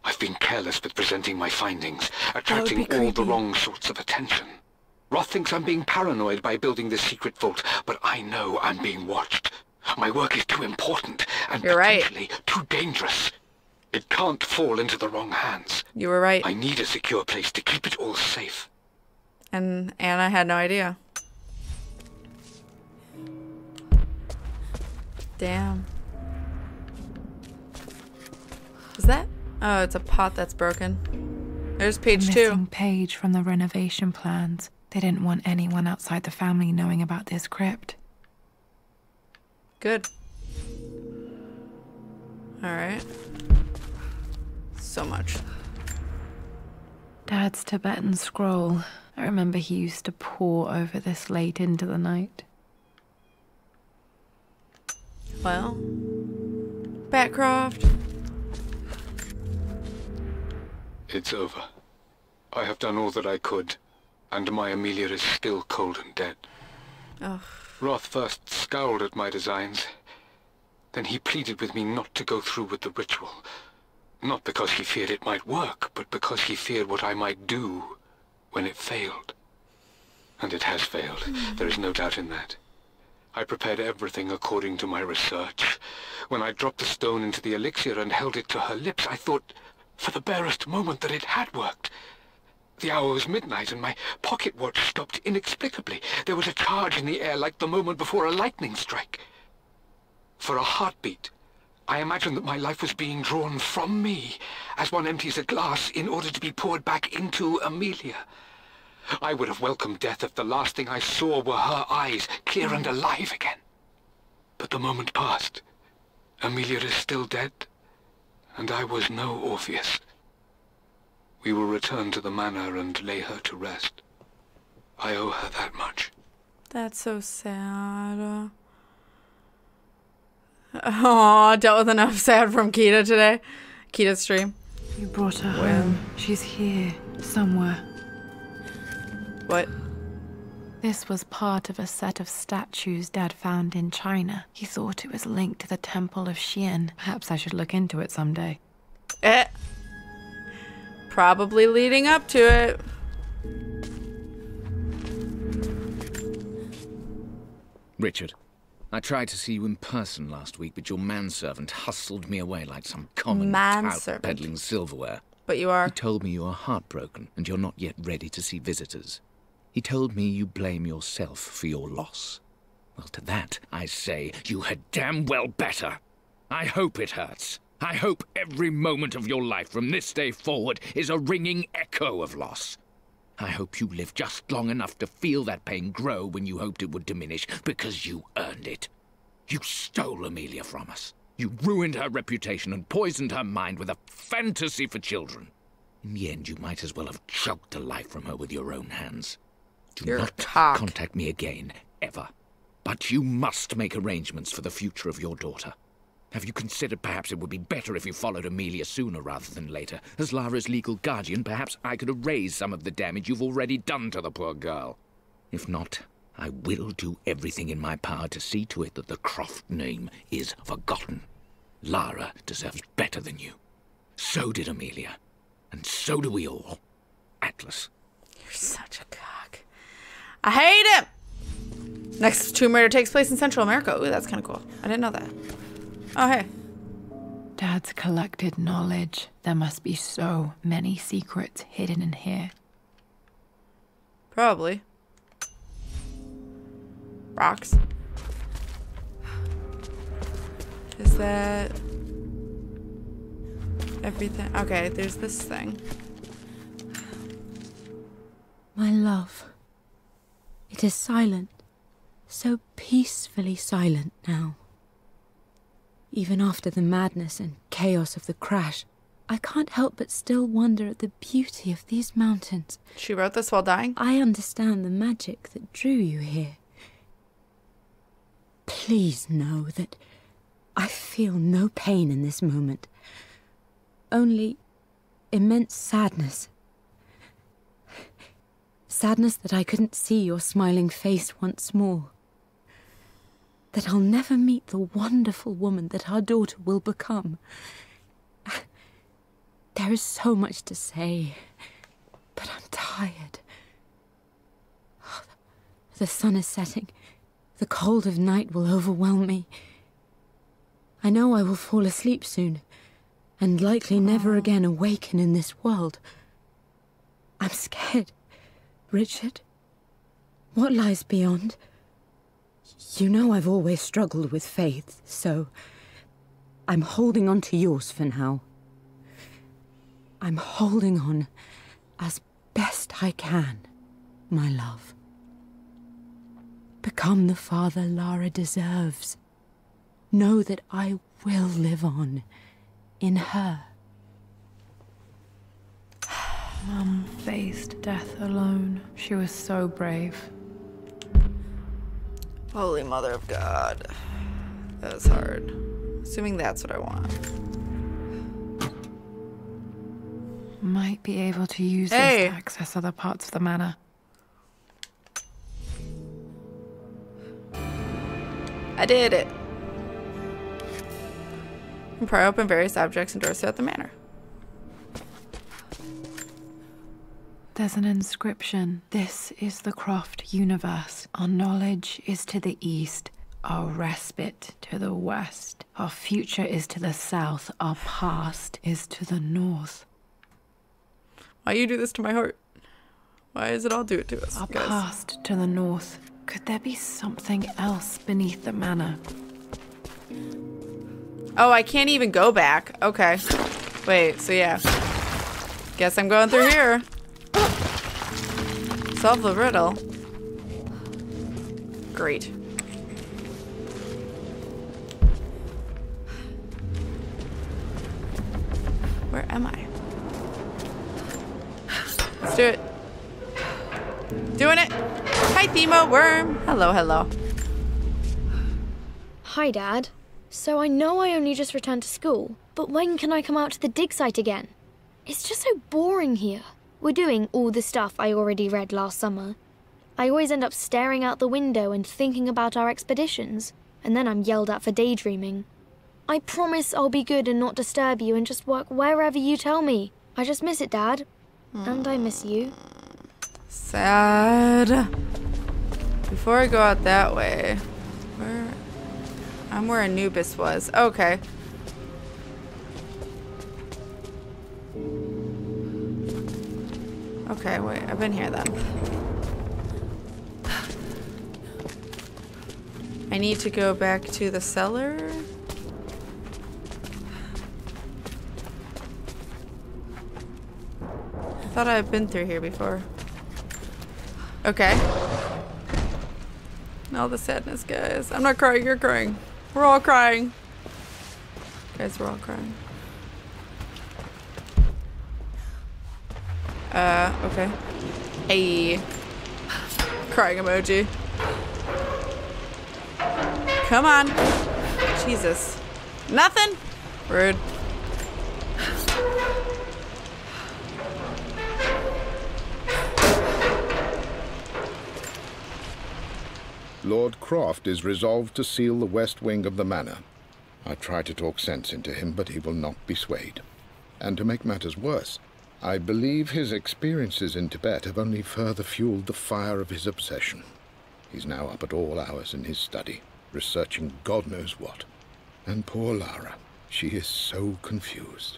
I've been careless with presenting my findings, attracting all the wrong sorts of attention. Roth thinks I'm being paranoid by building this secret vault, but I know I'm being watched. My work is too important and potentially too dangerous. It can't fall into the wrong hands. You were right. I need a secure place to keep it all safe. And Anna had no idea. Damn. Is that? Oh, it's a pot that's broken. There's page 2. Missing page from the renovation plans. They didn't want anyone outside the family knowing about this crypt. Good. Alright. So much. Dad's Tibetan scroll. I remember he used to pore over this late into the night. Well. Croft. It's over. I have done all that I could, and my Amelia is still cold and dead. Ugh. Roth first scowled at my designs. Then he pleaded with me not to go through with the ritual. Not because he feared it might work, but because he feared what I might do when it failed. And it has failed. There is no doubt in that. I prepared everything according to my research. When I dropped the stone into the elixir and held it to her lips, I thought for the barest moment that it had worked. The hour was midnight and my pocket watch stopped inexplicably. There was a charge in the air like the moment before a lightning strike. For a heartbeat, I imagined that my life was being drawn from me as one empties a glass in order to be poured back into Amelia. I would have welcomed death if the last thing I saw were her eyes, clear and alive again. But the moment passed. Amelia is still dead, and I was no Orpheus. We will return to the manor and lay her to rest. I owe her that much. That's so sad. Oh, dealt with enough sad from Kita today. Kita's stream. You brought her home. She's here, somewhere. What? This was part of a set of statues Dad found in China. He thought it was linked to the Temple of Xian. Perhaps I should look into it someday. Probably leading up to it. Richard, I tried to see you in person last week, but your manservant hustled me away like some common tout peddling silverware. But you are. He told me you are heartbroken and you're not yet ready to see visitors. He told me you blame yourself for your loss. Well, to that, I say you had damn well better. I hope it hurts. I hope every moment of your life from this day forward is a ringing echo of loss. I hope you live just long enough to feel that pain grow when you hoped it would diminish, because you earned it. You stole Amelia from us. You ruined her reputation and poisoned her mind with a fantasy for children. In the end, you might as well have choked the life from her with your own hands. Do not contact me again, ever. But you must make arrangements for the future of your daughter. Have you considered perhaps it would be better if you followed Amelia sooner rather than later? As Lara's legal guardian, perhaps I could erase some of the damage you've already done to the poor girl. If not, I will do everything in my power to see to it that the Croft name is forgotten. Lara deserves better than you. So did Amelia. And so do we all. Atlas. You're such a cock. I hate him! Next Tomb Raider takes place in Central America. Ooh, that's kind of cool. I didn't know that. Oh, hey. Dad's collected knowledge. There must be so many secrets hidden in here. Probably. Rocks. Is that everything? Okay, there's this thing. My love. It is silent. So peacefully silent now. Even after the madness and chaos of the crash, I can't help but still wonder at the beauty of these mountains. She wrote this while dying? I understand the magic that drew you here. please know that I feel no pain in this moment. Only immense sadness. Sadness that I couldn't see your smiling face once more. That I'll never meet the wonderful woman that our daughter will become. There is so much to say, but I'm tired. The sun is setting. The cold of night will overwhelm me. I know I will fall asleep soon, and likely never again awaken in this world. I'm scared. Richard, what lies beyond? You know I've always struggled with faith, so I'm holding on to yours for now. I'm holding on as best I can, my love. Become the father Lara deserves. Know that I will live on in her. Mum faced death alone. She was so brave. Holy Mother of God. That was hard. Assuming that's what I want. Might be able to use this to access other parts of the manor. I did it. Pry open various objects and doors throughout the manor. There's an inscription. This is the Croft universe. Our knowledge is to the east, our respite to the west. Our future is to the south, our past is to the north. Why you do this to my heart? Why does it all do it to us, Our guys? past to the north. Could there be something else beneath the manor? Oh, I can't even go back. Okay. Wait, so yeah. Guess I'm going through here. Solve the riddle. Great. Where am I? Let's do it. Doing it. Hi, Themo Worm. Hello, hello. Hi, Dad. So I know I only just returned to school, but when can I come out to the dig site again? It's just so boring here. We're doing all the stuff I already read last summer. I always end up staring out the window and thinking about our expeditions, and then I'm yelled at for daydreaming. I promise I'll be good and not disturb you and just work wherever you tell me. I just miss it, Dad. And I miss you. Sad. Before I go out that way, I'm where Anubis was. Okay. Okay, wait, I've been here then. I need to go back to the cellar. I thought I'd been through here before. Okay. All the sadness, guys. I'm not crying, you're crying. We're all crying. Guys, we're all crying. Okay. Hey. Crying emoji. Come on. Jesus. Nothing? Rude. Lord Croft is resolved to seal the west wing of the manor. I try to talk sense into him, but he will not be swayed. And to make matters worse, I believe his experiences in Tibet have only further fueled the fire of his obsession. He's now up at all hours in his study, researching God knows what. And poor Lara, she is so confused.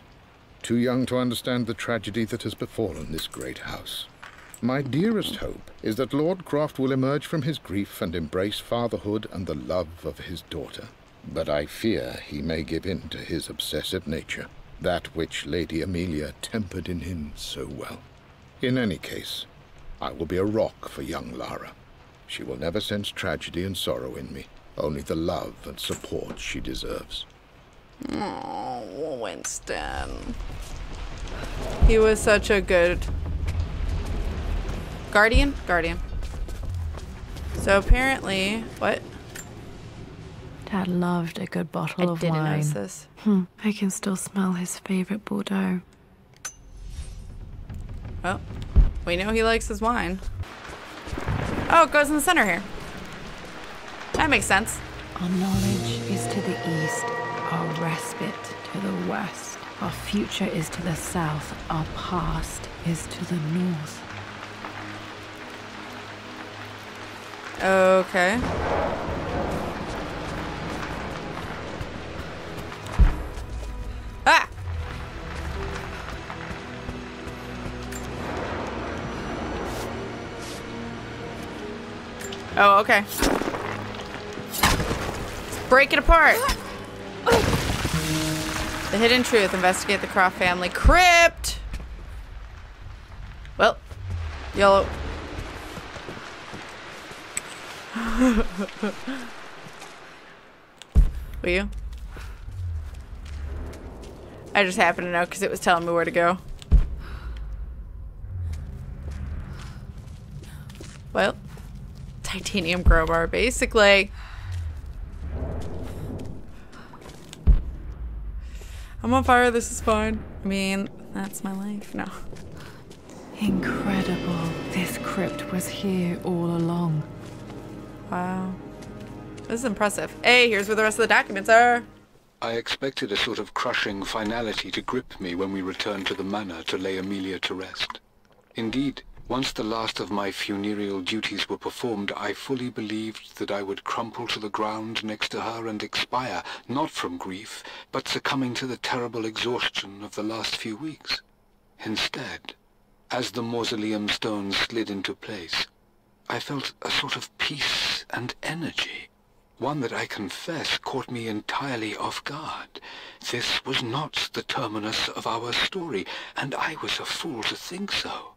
Too young to understand the tragedy that has befallen this great house. My dearest hope is that Lord Croft will emerge from his grief and embrace fatherhood and the love of his daughter. But I fear he may give in to his obsessive nature, that which Lady Amelia tempered in him so well. In any case, I will be a rock for young Lara. She will never sense tragedy and sorrow in me, only the love and support she deserves. Oh, Winston. He was such a good guardian? Guardian. So apparently, what? Dad loved a good bottle of wine. I didn't notice this. I can still smell his favorite Bordeaux. Well, we know he likes his wine. Oh, it goes in the center here. That makes sense. Our knowledge is to the east, our respite to the west. Our future is to the south, our past is to the north. Okay. Ah! Oh, okay. Let's break it apart. The hidden truth. Investigate the Croft family crypt. Well, yellow. Will you? I just happened to know because it was telling me where to go. Well, titanium crowbar, basically. I'm on fire, this is fine. I mean, that's my life. No. Incredible. This crypt was here all along. Wow. This is impressive. Hey, here's where the rest of the documents are. I expected a sort of crushing finality to grip me when we returned to the manor to lay Amelia to rest. Indeed, once the last of my funereal duties were performed, I fully believed that I would crumple to the ground next to her and expire, not from grief, but succumbing to the terrible exhaustion of the last few weeks. Instead, as the mausoleum stones slid into place, I felt a sort of peace and energy, one that I confess caught me entirely off guard. This was not the terminus of our story, and I was a fool to think so.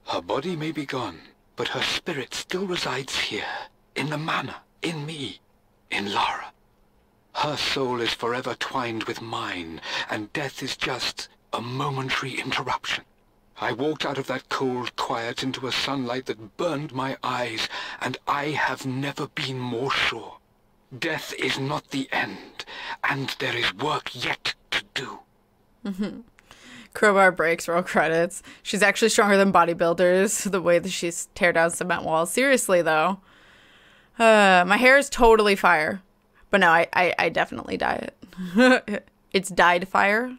Her body may be gone, but her spirit still resides here, in the manor, in me, in Lara. Her soul is forever twined with mine, and death is just a momentary interruption. I walked out of that cold quiet into a sunlight that burned my eyes, and I have never been more sure. Death is not the end, and there is work yet to do. Crowbar breaks, roll credits. She's actually stronger than bodybuilders, the way that she's tear down cement walls. Seriously, though. My hair is totally fire. But no, I definitely dye it. It's dyed fire.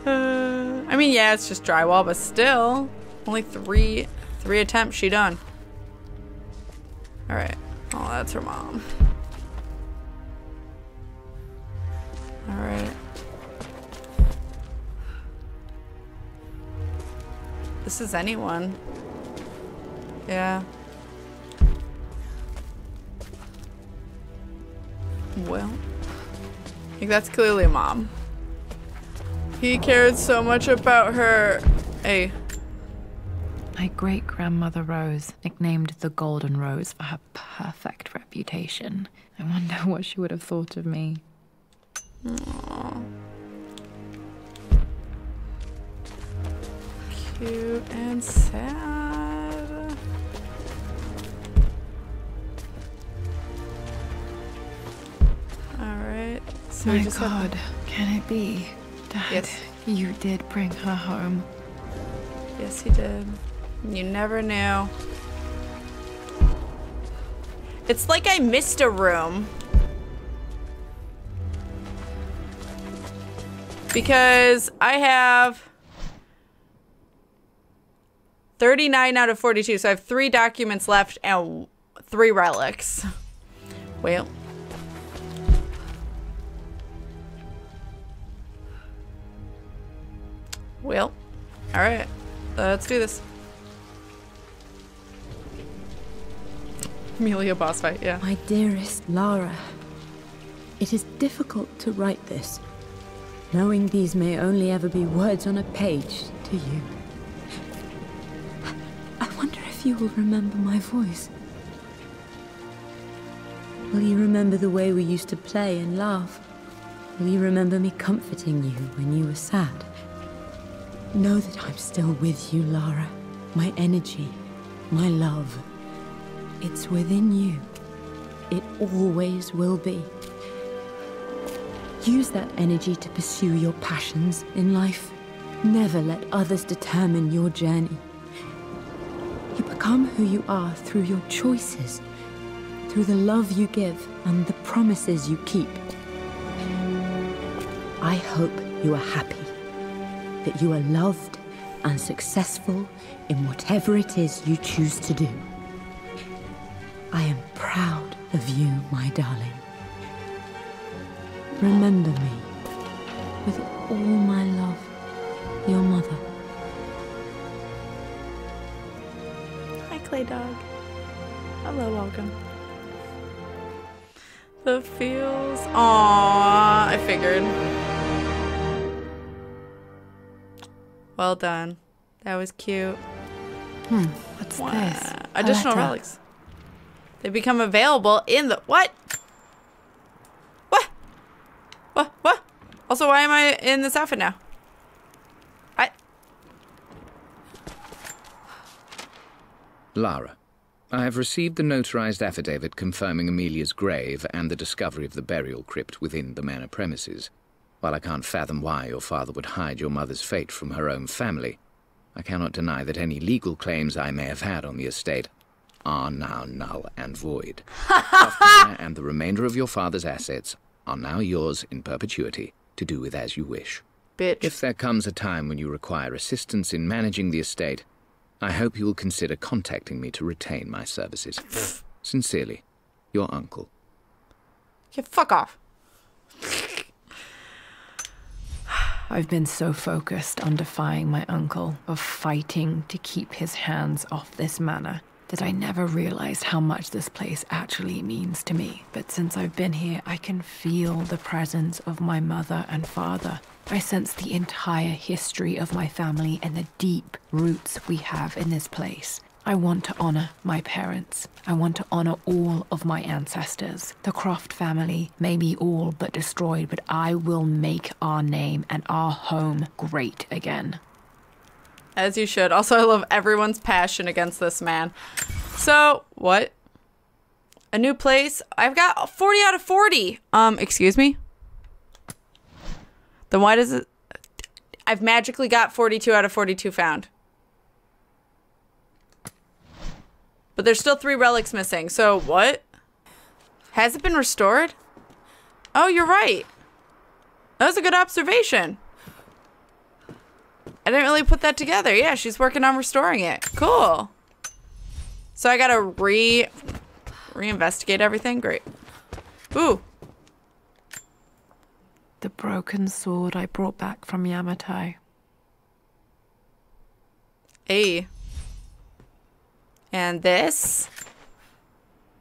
I mean, yeah, it's just drywall, but still. Only three attempts, she done. Alright. Oh, that's her mom. Alright. This is anyone. Yeah. Well. I think that's clearly a mom. He cared so much about her. Hey. My great-grandmother Rose, nicknamed the Golden Rose for her perfect reputation. I wonder what she would have thought of me. Aww. Cute and sad. Alright. So My God, can it be? Dad, yes. You did bring her home. Yes, he did. You never knew. It's like I missed a room. Because I have 39 out of 42, so I have 3 documents left and 3 relics. Well. Well. Alright. Let's do this. Amelia boss fight, yeah. My dearest Lara, it is difficult to write this, knowing these may only ever be words on a page to you. I wonder if you will remember my voice. Will you remember the way we used to play and laugh? Will you remember me comforting you when you were sad? Know that I'm still with you, Lara. My energy, my love. It's within you. it always will be. Use that energy to pursue your passions in life. Never let others determine your journey. You become who you are through your choices, through the love you give and the promises you keep. I hope you are happy, that you are loved and successful in whatever it is you choose to do. I am proud of you, my darling. Remember me, with all my love, your mother. Hi, Clay Dog. Hello, welcome. The feels. Aww, I figured. Well done. That was cute. What's this? Additional relics. They become available in the... What? What? Also, why am I in this outfit now? Lara, I have received the notarized affidavit confirming Amelia's grave and the discovery of the burial crypt within the manor premises. While I can't fathom why your father would hide your mother's fate from her own family, I cannot deny that any legal claims I may have had on the estate are now null and void. Croft Manor and the remainder of your father's assets are now yours in perpetuity to do with as you wish. Bitch. If there comes a time when you require assistance in managing the estate, I hope you will consider contacting me to retain my services. Sincerely, your uncle. Yeah, fuck off. I've been so focused on defying my uncle, of fighting to keep his hands off this manor, that I never realized how much this place actually means to me. But since I've been here, I can feel the presence of my mother and father. I sense the entire history of my family and the deep roots we have in this place. I want to honor my parents. I want to honor all of my ancestors. The Croft family may be all but destroyed, but I will make our name and our home great again. As you should. Also, I love everyone's passion against this man. So, what? A new place? I've got 40 out of 40. Excuse me? Then why does it... I've magically got 42 out of 42 found. But there's still 3 relics missing. So, what? Has it been restored? Oh, you're right. That was a good observation. I didn't really put that together. Yeah, she's working on restoring it. Cool. So I gotta reinvestigate everything? Great. Ooh. The broken sword I brought back from Yamatai. Hey. And this?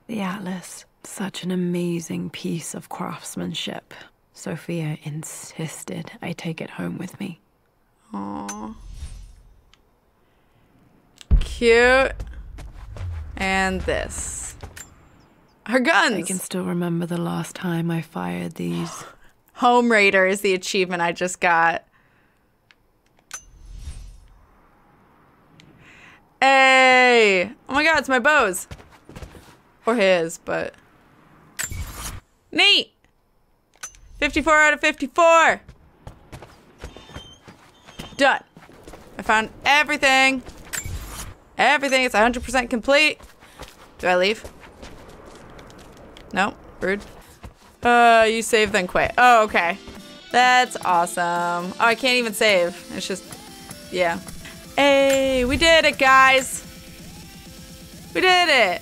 The atlas. Such an amazing piece of craftsmanship. Sophia insisted I take it home with me. Aww. Cute. And this. Her guns! I can still remember the last time I fired these. Home Raider is the achievement I just got. Hey! Oh my god, it's my bows. Or his, but... Neat! 54 out of 54! Done. I found everything. Everything. It's 100% complete. Do I leave? No? Rude. You save then quit. Oh, okay. That's awesome. Oh, I can't even save. It's just... Yeah. Hey, we did it, guys. We did it.